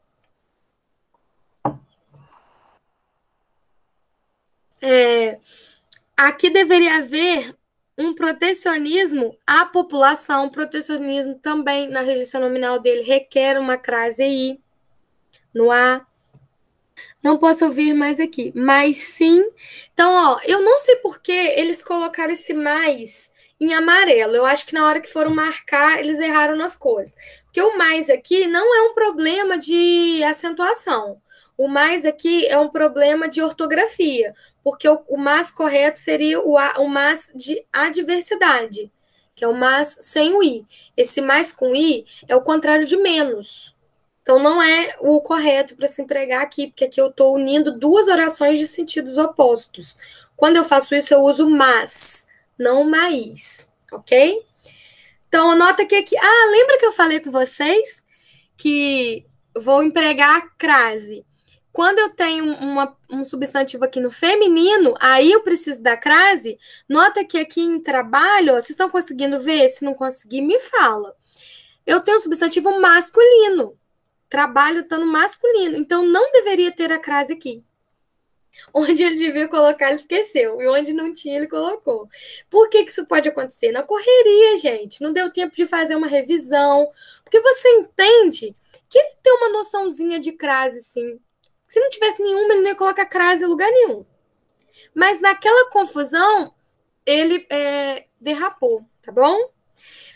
Aqui deveria haver um protecionismo à população. Protecionismo também, na regência nominal dele, requer uma crase aí, no A. Não posso ouvir mais aqui, mas sim. Então, eu não sei por que eles colocaram esse mais em amarelo. Eu acho que na hora que foram marcar, eles erraram nas cores. Porque o mais aqui não é um problema de acentuação. O mais aqui é um problema de ortografia. Porque o mais correto seria o mais de adversidade, que é o mais sem o i. Esse mais com i é o contrário de menos. Então, não é o correto para se empregar aqui, porque aqui eu estou unindo duas orações de sentidos opostos. Quando eu faço isso, eu uso mas, não mais, ok? Então, anota aqui. Ah, lembra que eu falei com vocês que vou empregar a crase? Quando eu tenho um substantivo aqui no feminino, aí eu preciso da crase. Nota que aqui em trabalho, ó, vocês estão conseguindo ver? Se não conseguir, me fala. Eu tenho um substantivo masculino. Trabalho está no masculino. Então, não deveria ter a crase aqui. Onde ele devia colocar, ele esqueceu. E onde não tinha, ele colocou. Por que isso pode acontecer? Na correria, gente. Não deu tempo de fazer uma revisão. Porque você entende que ele tem uma noçãozinha de crase, sim. Se não tivesse nenhuma, ele não ia colocar crase em lugar nenhum. Mas naquela confusão, ele derrapou, tá bom?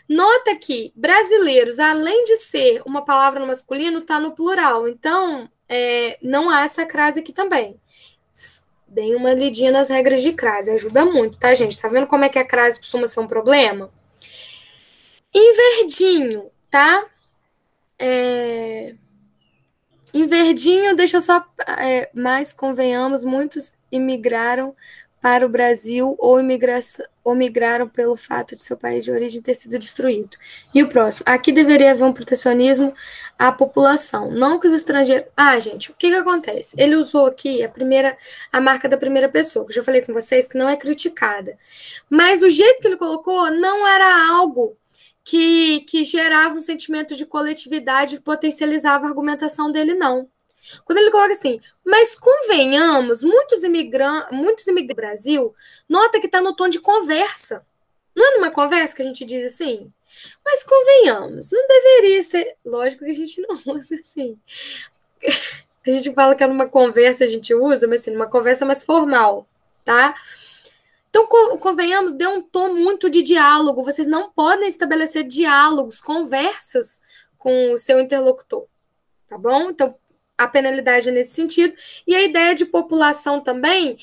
Nota que brasileiros, além de ser uma palavra no masculino, está no plural. Então, não há essa crase aqui também. Deem uma lidinha nas regras de crase, ajuda muito, tá, gente? Tá vendo como é que a crase costuma ser um problema? Em verdinho, tá? Em verdinho, deixa eu só... mas, convenhamos, muitos imigraram para o Brasil ou migraram pelo fato de seu país de origem ter sido destruído. E o próximo? Aqui deveria haver um protecionismo à população, não que os estrangeiros... Ah, gente, o que acontece? Ele usou aqui a marca da primeira pessoa, que eu já falei com vocês que não é criticada. Mas o jeito que ele colocou não era algo que gerava um sentimento de coletividade e potencializava a argumentação dele, não. Quando ele coloca assim, mas convenhamos, muitos imigrantes do Brasil, nota que está no tom de conversa. Não é numa conversa que a gente diz assim? Mas convenhamos, não deveria ser... Lógico que a gente não usa assim. A gente fala que é numa conversa a gente usa, mas assim, numa conversa mais formal, tá? Então, convenhamos, dê um tom muito de diálogo. Vocês não podem estabelecer diálogos, conversas com o seu interlocutor, tá bom? Então, a penalidade é nesse sentido. E a ideia de população também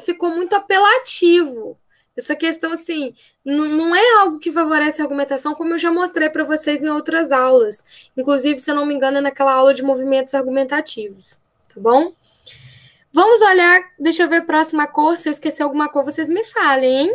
ficou muito apelativo. Essa questão, assim, não é algo que favorece a argumentação, como eu já mostrei para vocês em outras aulas. Inclusive, se eu não me engano, é naquela aula de movimentos argumentativos, tá bom? Vamos olhar, deixa eu ver a próxima cor. Se eu esquecer alguma cor, vocês me falem,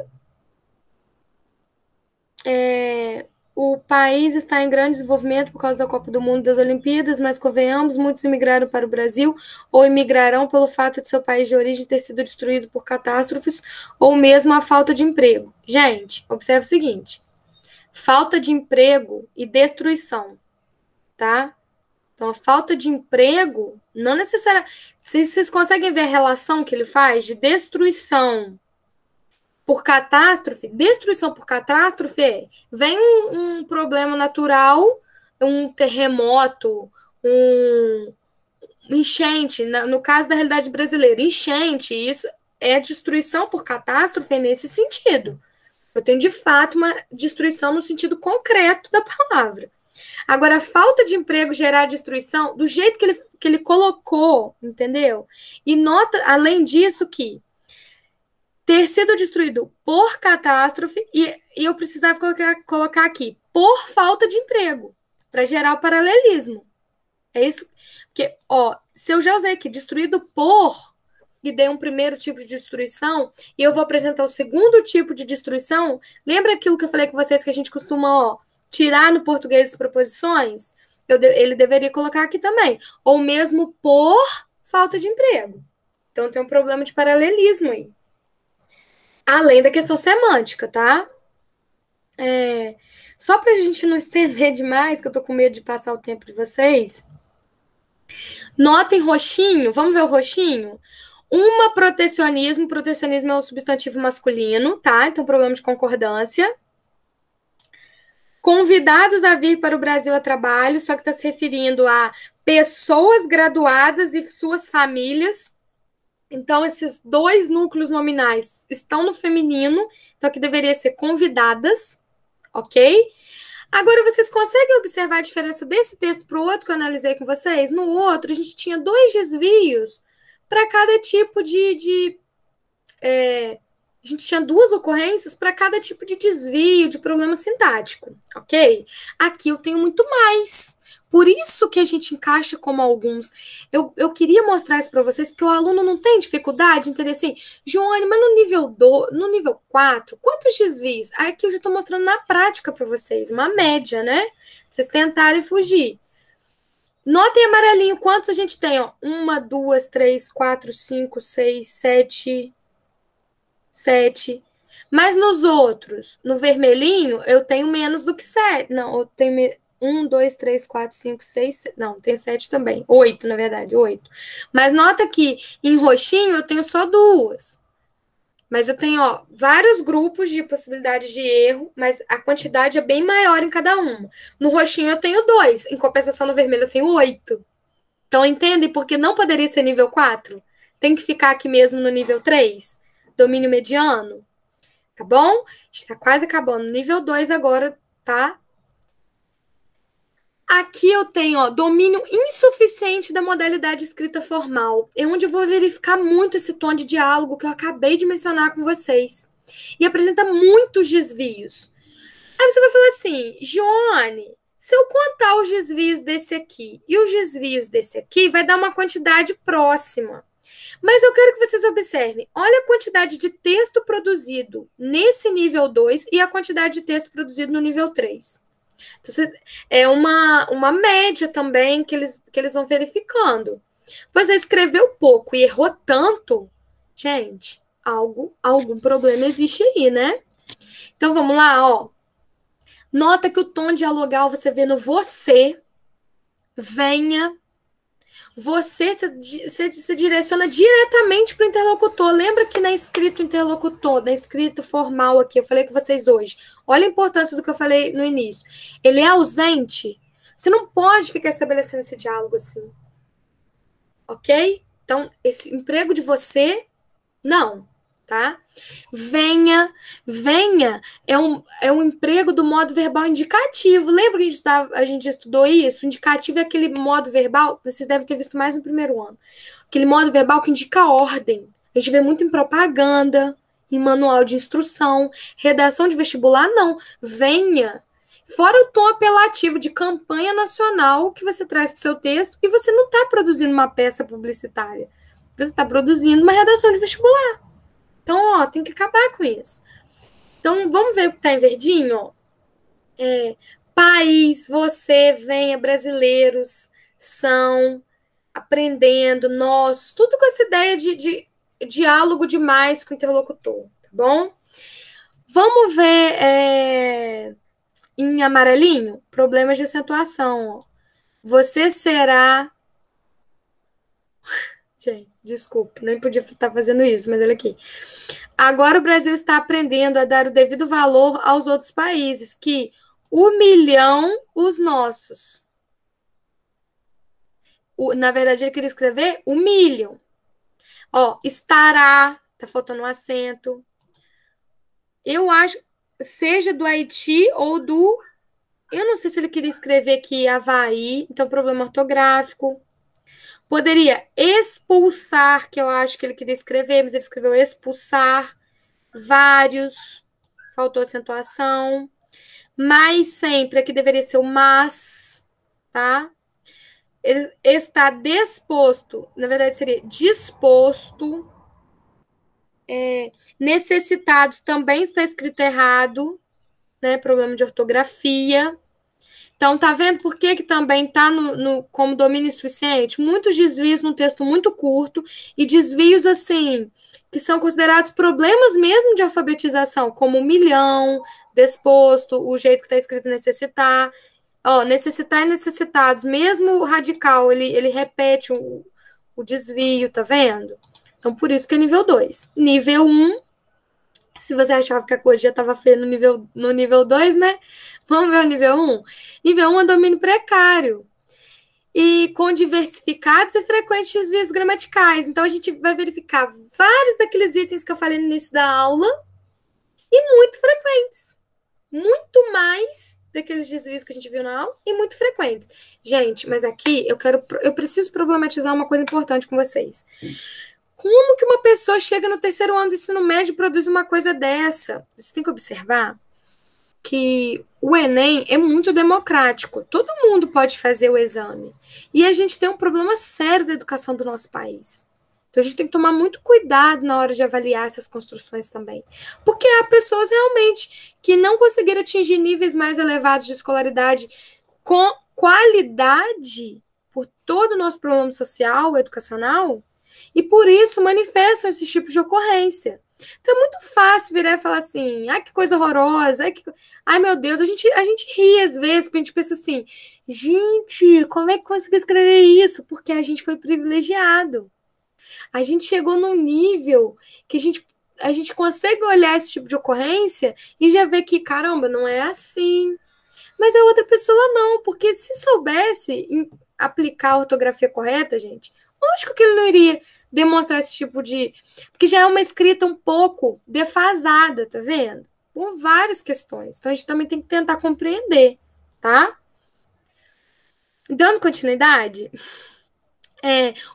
hein? O país está em grande desenvolvimento por causa da Copa do Mundo e das Olimpíadas, mas convenhamos, muitos imigraram para o Brasil ou imigrarão pelo fato de seu país de origem ter sido destruído por catástrofes ou mesmo a falta de emprego. Gente, observe o seguinte, falta de emprego e destruição, tá? Então, a falta de emprego, não necessariamente... Vocês conseguem ver a relação que ele faz de destruição por catástrofe? Destruição por catástrofe vem um problema natural, um terremoto, um enchente, no caso da realidade brasileira, enchente, isso é destruição por catástrofe nesse sentido. Eu tenho, de fato, uma destruição no sentido concreto da palavra. Agora, a falta de emprego gerar destruição, do jeito que ele colocou, entendeu? E nota, além disso, que ter sido destruído por catástrofe, e eu precisava colocar aqui, por falta de emprego, para gerar o paralelismo. É isso? Porque, ó, se eu já usei aqui, destruído por, e dei um primeiro tipo de destruição, e eu vou apresentar o segundo tipo de destruição, lembra aquilo que eu falei com vocês, que a gente costuma, ó, tirar no português as preposições? Ele deveria colocar aqui também. Ou mesmo por falta de emprego. Então, tem um problema de paralelismo aí. Além da questão semântica, tá? Só para a gente não estender demais, que eu tô com medo de passar o tempo de vocês. Notem roxinho, vamos ver o roxinho? Protecionismo é o substantivo masculino, tá? Então, problema de concordância. Convidados a vir para o Brasil a trabalho, só que está se referindo a pessoas graduadas e suas famílias. Então, esses dois núcleos nominais estão no feminino, então aqui deveria ser convidadas, ok? Agora, vocês conseguem observar a diferença desse texto para o outro que eu analisei com vocês? No outro, a gente tinha 2 desvios para cada tipo a gente tinha 2 ocorrências para cada tipo de desvio, de problema sintático, ok? Aqui eu tenho muito mais. Por isso que a gente encaixa como alguns. Eu queria mostrar isso para vocês, porque o aluno não tem dificuldade em entender assim, Joane, mas no nível 4, quantos desvios? Aqui eu já estou mostrando na prática para vocês, uma média, né? Pra vocês tentarem fugir. Notem amarelinho quantos a gente tem, ó. 1, 2, 3, 4, 5, 6, 7. Mas nos outros, no vermelhinho, eu tenho menos do que 7. Não, eu tenho 1, 2, 3, 4, 5, 6, 7. Não, tem 7 também. 8, na verdade, 8. Mas nota que em roxinho eu tenho só 2. Mas eu tenho, ó, vários grupos de possibilidade de erro, mas a quantidade é bem maior em cada uma. No roxinho eu tenho 2, em compensação no vermelho eu tenho 8. Então, entendem por que não poderia ser nível 4? Tem que ficar aqui mesmo no nível 3? Domínio mediano? Tá bom? Está quase acabando. Nível 2 agora, tá? Aqui eu tenho, ó, domínio insuficiente da modalidade escrita formal. É onde eu vou verificar muito esse tom de diálogo que eu acabei de mencionar com vocês. E apresenta muitos desvios. Aí você vai falar assim, Joane, se eu contar os desvios desse aqui e os desvios desse aqui, vai dar uma quantidade próxima. Mas eu quero que vocês observem. Olha a quantidade de texto produzido nesse nível 2 e a quantidade de texto produzido no nível 3. Então, é uma média também que eles vão verificando. Você escreveu pouco e errou tanto, gente, algum problema existe aí, né? Então, vamos lá, ó. Nota que o tom dialogal você vê no você, venha. Você se direciona diretamente para o interlocutor. Lembra que na escrita interlocutor, na escrita formal aqui, eu falei com vocês hoje. Olha a importância do que eu falei no início. Ele é ausente. Você não pode ficar estabelecendo esse diálogo assim. Ok? Então, esse emprego de você, não. Tá? Venha é um emprego do modo verbal indicativo. Lembra que a gente estudou isso? O indicativo é aquele modo verbal, vocês devem ter visto mais no primeiro ano. Aquele modo verbal que indica ordem. A gente vê muito em propaganda, em manual de instrução, redação de vestibular, não. Venha. Fora o tom apelativo de campanha nacional que você traz para o seu texto e você não está produzindo uma peça publicitária. Você está produzindo uma redação de vestibular. Então, ó, tem que acabar com isso. Então, vamos ver o que está em verdinho, ó. País, você, venha, brasileiros, são, aprendendo, nossos, tudo com essa ideia de diálogo demais com o interlocutor, tá bom? Vamos ver em amarelinho, problemas de acentuação, ó. Você será... Gente, desculpa, nem podia estar fazendo isso, mas olha aqui. Agora o Brasil está aprendendo a dar o devido valor aos outros países que humilham os nossos. Na verdade, ele queria escrever humilham. Ó, estará, tá faltando um acento. Eu acho, seja do Haiti ou do... Eu não sei se ele queria escrever aqui Havaí, então problema ortográfico. Poderia expulsar, que eu acho que ele queria escrever, mas ele escreveu expulsar. Vários, faltou acentuação. Mas sempre, aqui deveria ser o mas, tá? Ele está disposto, na verdade seria disposto. Necessitados também está escrito errado, né? Problema de ortografia. Então, tá vendo por que também tá como domínio insuficiente? Muitos desvios num texto muito curto e desvios, assim, que são considerados problemas mesmo de alfabetização, como milhão, disposto, o jeito que está escrito necessitar. Ó, necessitar e necessitados, mesmo o radical, ele repete o desvio, tá vendo? Então, por isso que é nível 2. Nível 1, se você achava que a coisa já estava feia no nível 2, né? Vamos ver o nível 1? Nível 1 é domínio precário. e com diversificados e frequentes desvios gramaticais. Então, a gente vai verificar vários daqueles itens que eu falei no início da aula e muito frequentes. Muito mais daqueles desvios que a gente viu na aula e muito frequentes. Gente, mas aqui eu preciso problematizar uma coisa importante com vocês. Como que uma pessoa chega no terceiro ano do ensino médio e produz uma coisa dessa? Você tem que observar que o Enem é muito democrático. Todo mundo pode fazer o exame. E a gente tem um problema sério da educação do nosso país. Então, a gente tem que tomar muito cuidado na hora de avaliar essas construções também. Porque há pessoas realmente que não conseguiram atingir níveis mais elevados de escolaridade com qualidade por todo o nosso problema social, educacional, e por isso manifestam esse tipo de ocorrência. Então é muito fácil virar e falar assim, ai, que coisa horrorosa, ai meu Deus, a gente ri às vezes, porque a gente pensa assim, gente, como é que conseguiu escrever isso? Porque a gente foi privilegiado. A gente chegou num nível que a gente consegue olhar esse tipo de ocorrência e já ver que, caramba, não é assim. Mas a outra pessoa não, porque se soubesse aplicar a ortografia correta, gente, lógico que ele não iria demonstrar esse tipo de... Porque já é uma escrita um pouco defasada, tá vendo? Com várias questões. Então, a gente também tem que tentar compreender, tá? Dando continuidade,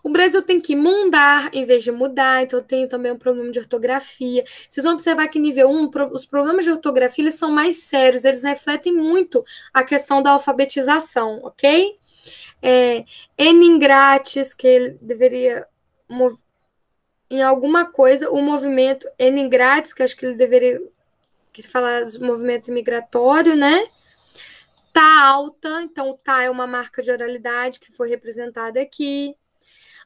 o Brasil tem que mudar em vez de mudar, então eu tenho também um problema de ortografia. Vocês vão observar que nível 1, os problemas de ortografia eles são mais sérios, eles refletem muito a questão da alfabetização, ok? Eningrates, que ele deveria... em alguma coisa, o movimento Eningrates, que acho que ele deveria falar do movimento migratório, né? Tá alta, então o tá é uma marca de oralidade que foi representada aqui.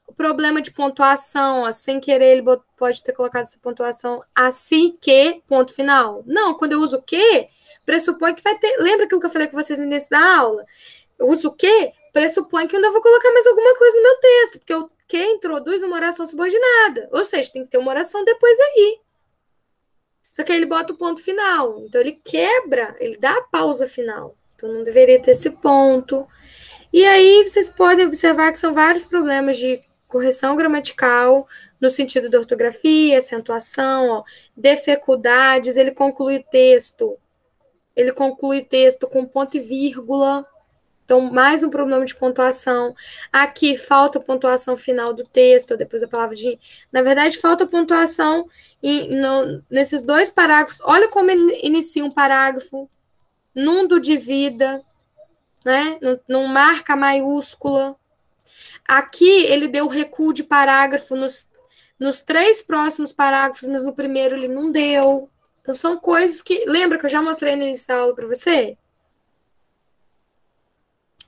O problema de pontuação, ó, sem querer, ele pode ter colocado essa pontuação assim que, ponto final. Não, quando eu uso o que, pressupõe que vai ter... Lembra aquilo que eu falei com vocês no início da aula? Eu uso o que, pressupõe que eu ainda vou colocar mais alguma coisa no meu texto, porque o que introduz uma oração subordinada. Ou seja, tem que ter uma oração depois aí. Só que aí ele bota o ponto final. Então, ele quebra, ele dá a pausa final. Então, não deveria ter esse ponto. E aí, vocês podem observar que são vários problemas de correção gramatical, no sentido da ortografia, acentuação, ó, dificuldades. Ele conclui texto. Ele conclui texto com ponto e vírgula. Então, mais um problema de pontuação. Aqui, falta pontuação final do texto, depois da palavra de... Na verdade, falta pontuação nesses dois parágrafos. Olha como ele inicia um parágrafo. Num do de vida, né? Num marca maiúscula. Aqui, ele deu recuo de parágrafo nos 3 próximos parágrafos, mas no primeiro ele não deu. Então, são coisas que... Lembra que eu já mostrei no início da aula para você?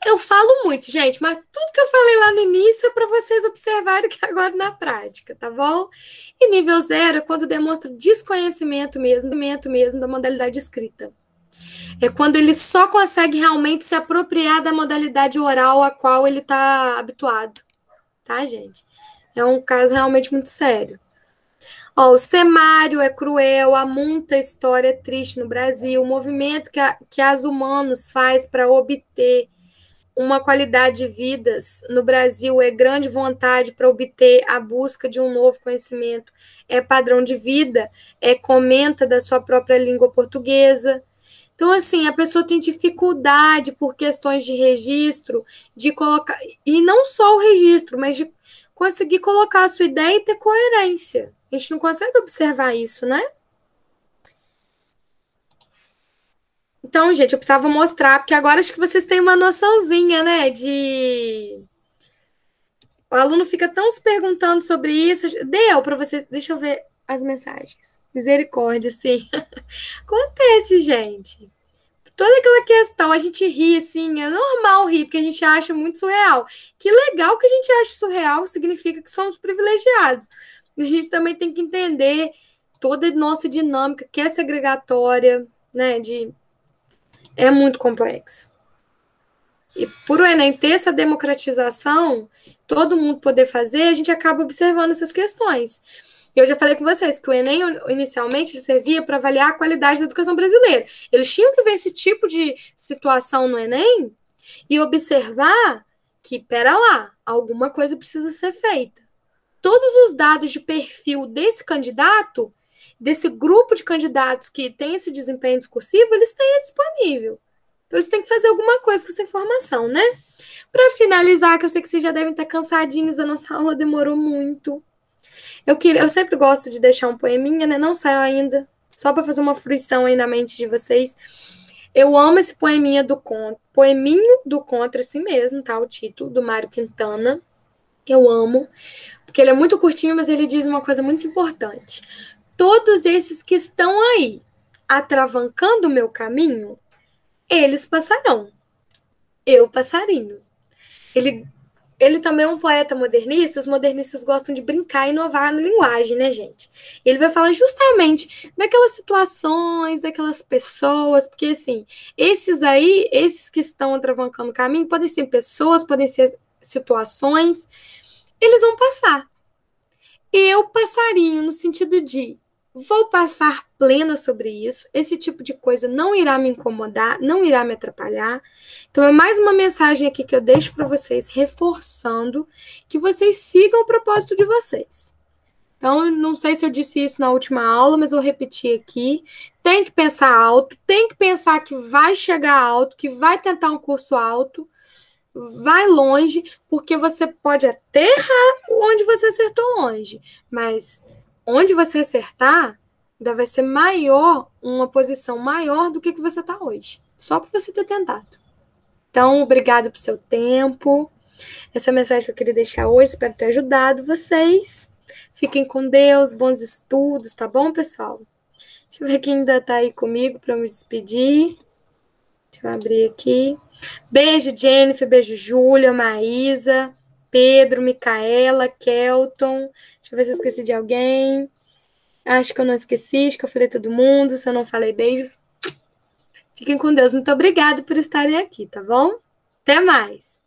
Eu falo muito, gente, mas tudo que eu falei lá no início é para vocês observarem que agora na prática, tá bom? E nível 0 é quando demonstra desconhecimento mesmo da modalidade escrita. É quando ele só consegue realmente se apropriar da modalidade oral a qual ele está habituado, tá, gente? É um caso realmente muito sério. Ó, o semário é cruel, há muita história triste no Brasil, o movimento que as humanos faz para obter uma qualidade de vidas no Brasil é grande vontade para obter a busca de um novo conhecimento, é padrão de vida, comenta da sua própria língua portuguesa. Então, assim, a pessoa tem dificuldade por questões de registro, de colocar, e não só o registro, mas de conseguir colocar a sua ideia e ter coerência. A gente não consegue observar isso, né? Então, gente, eu precisava mostrar, porque agora acho que vocês têm uma noçãozinha, né, de... O aluno fica tão se perguntando sobre isso. Deu para vocês... Deixa eu ver as mensagens. Misericórdia, sim. Acontece, gente. Toda aquela questão, a gente ri, assim, é normal rir, porque a gente acha muito surreal. Que legal que a gente acha surreal, significa que somos privilegiados. A gente também tem que entender toda a nossa dinâmica, que é segregatória, né, é muito complexo. E por o Enem ter essa democratização, todo mundo poder fazer, a gente acaba observando essas questões. E eu já falei com vocês que o Enem, inicialmente, ele servia para avaliar a qualidade da educação brasileira. Eles tinham que ver esse tipo de situação no Enem e observar que, pera lá, alguma coisa precisa ser feita. Todos os dados de perfil desse candidato, desse grupo de candidatos que tem esse desempenho discursivo, eles têm disponível. Então, eles têm que fazer alguma coisa com essa informação, né? Para finalizar, que eu sei que vocês já devem estar cansadinhos, a nossa aula demorou muito. Eu sempre gosto de deixar um poeminha, né? Não saiu ainda, só para fazer uma fruição aí na mente de vocês. Eu amo esse poeminha do conto, poeminho do contra si mesmo, tá? O título, do Mário Quintana. Eu amo, porque ele é muito curtinho, mas ele diz uma coisa muito importante. Todos esses que estão aí, atravancando o meu caminho, eles passarão. Eu passarinho. Ele também é um poeta modernista. Os modernistas gostam de brincar e inovar na linguagem, né, gente? Ele vai falar justamente daquelas situações, daquelas pessoas, porque, assim, esses que estão atravancando o caminho, podem ser pessoas, podem ser situações, eles vão passar. Eu passarinho, no sentido de vou passar plena sobre isso, esse tipo de coisa não irá me incomodar, não irá me atrapalhar. Então, é mais uma mensagem aqui que eu deixo para vocês, reforçando que vocês sigam o propósito de vocês. Então, não sei se eu disse isso na última aula, mas eu repeti aqui. Tem que pensar alto, tem que pensar que vai chegar alto, que vai tentar um curso alto, vai longe, porque você pode até errar onde você acertou longe, mas onde você acertar, ainda vai ser maior, uma posição maior do que você está hoje, só por você ter tentado. Então, obrigada por seu tempo. Essa é a mensagem que eu queria deixar hoje, espero ter ajudado vocês. Fiquem com Deus, bons estudos, tá bom, pessoal? Deixa eu ver quem ainda tá aí comigo para me despedir. Deixa eu abrir aqui. Beijo, Jennifer, beijo, Júlia, Maísa, Pedro, Micaela, Kelton. Deixa eu ver se eu esqueci de alguém. Acho que eu não esqueci, acho que eu falei todo mundo. Se eu não falei, beijos. Fiquem com Deus. Muito obrigada por estarem aqui, tá bom? Até mais!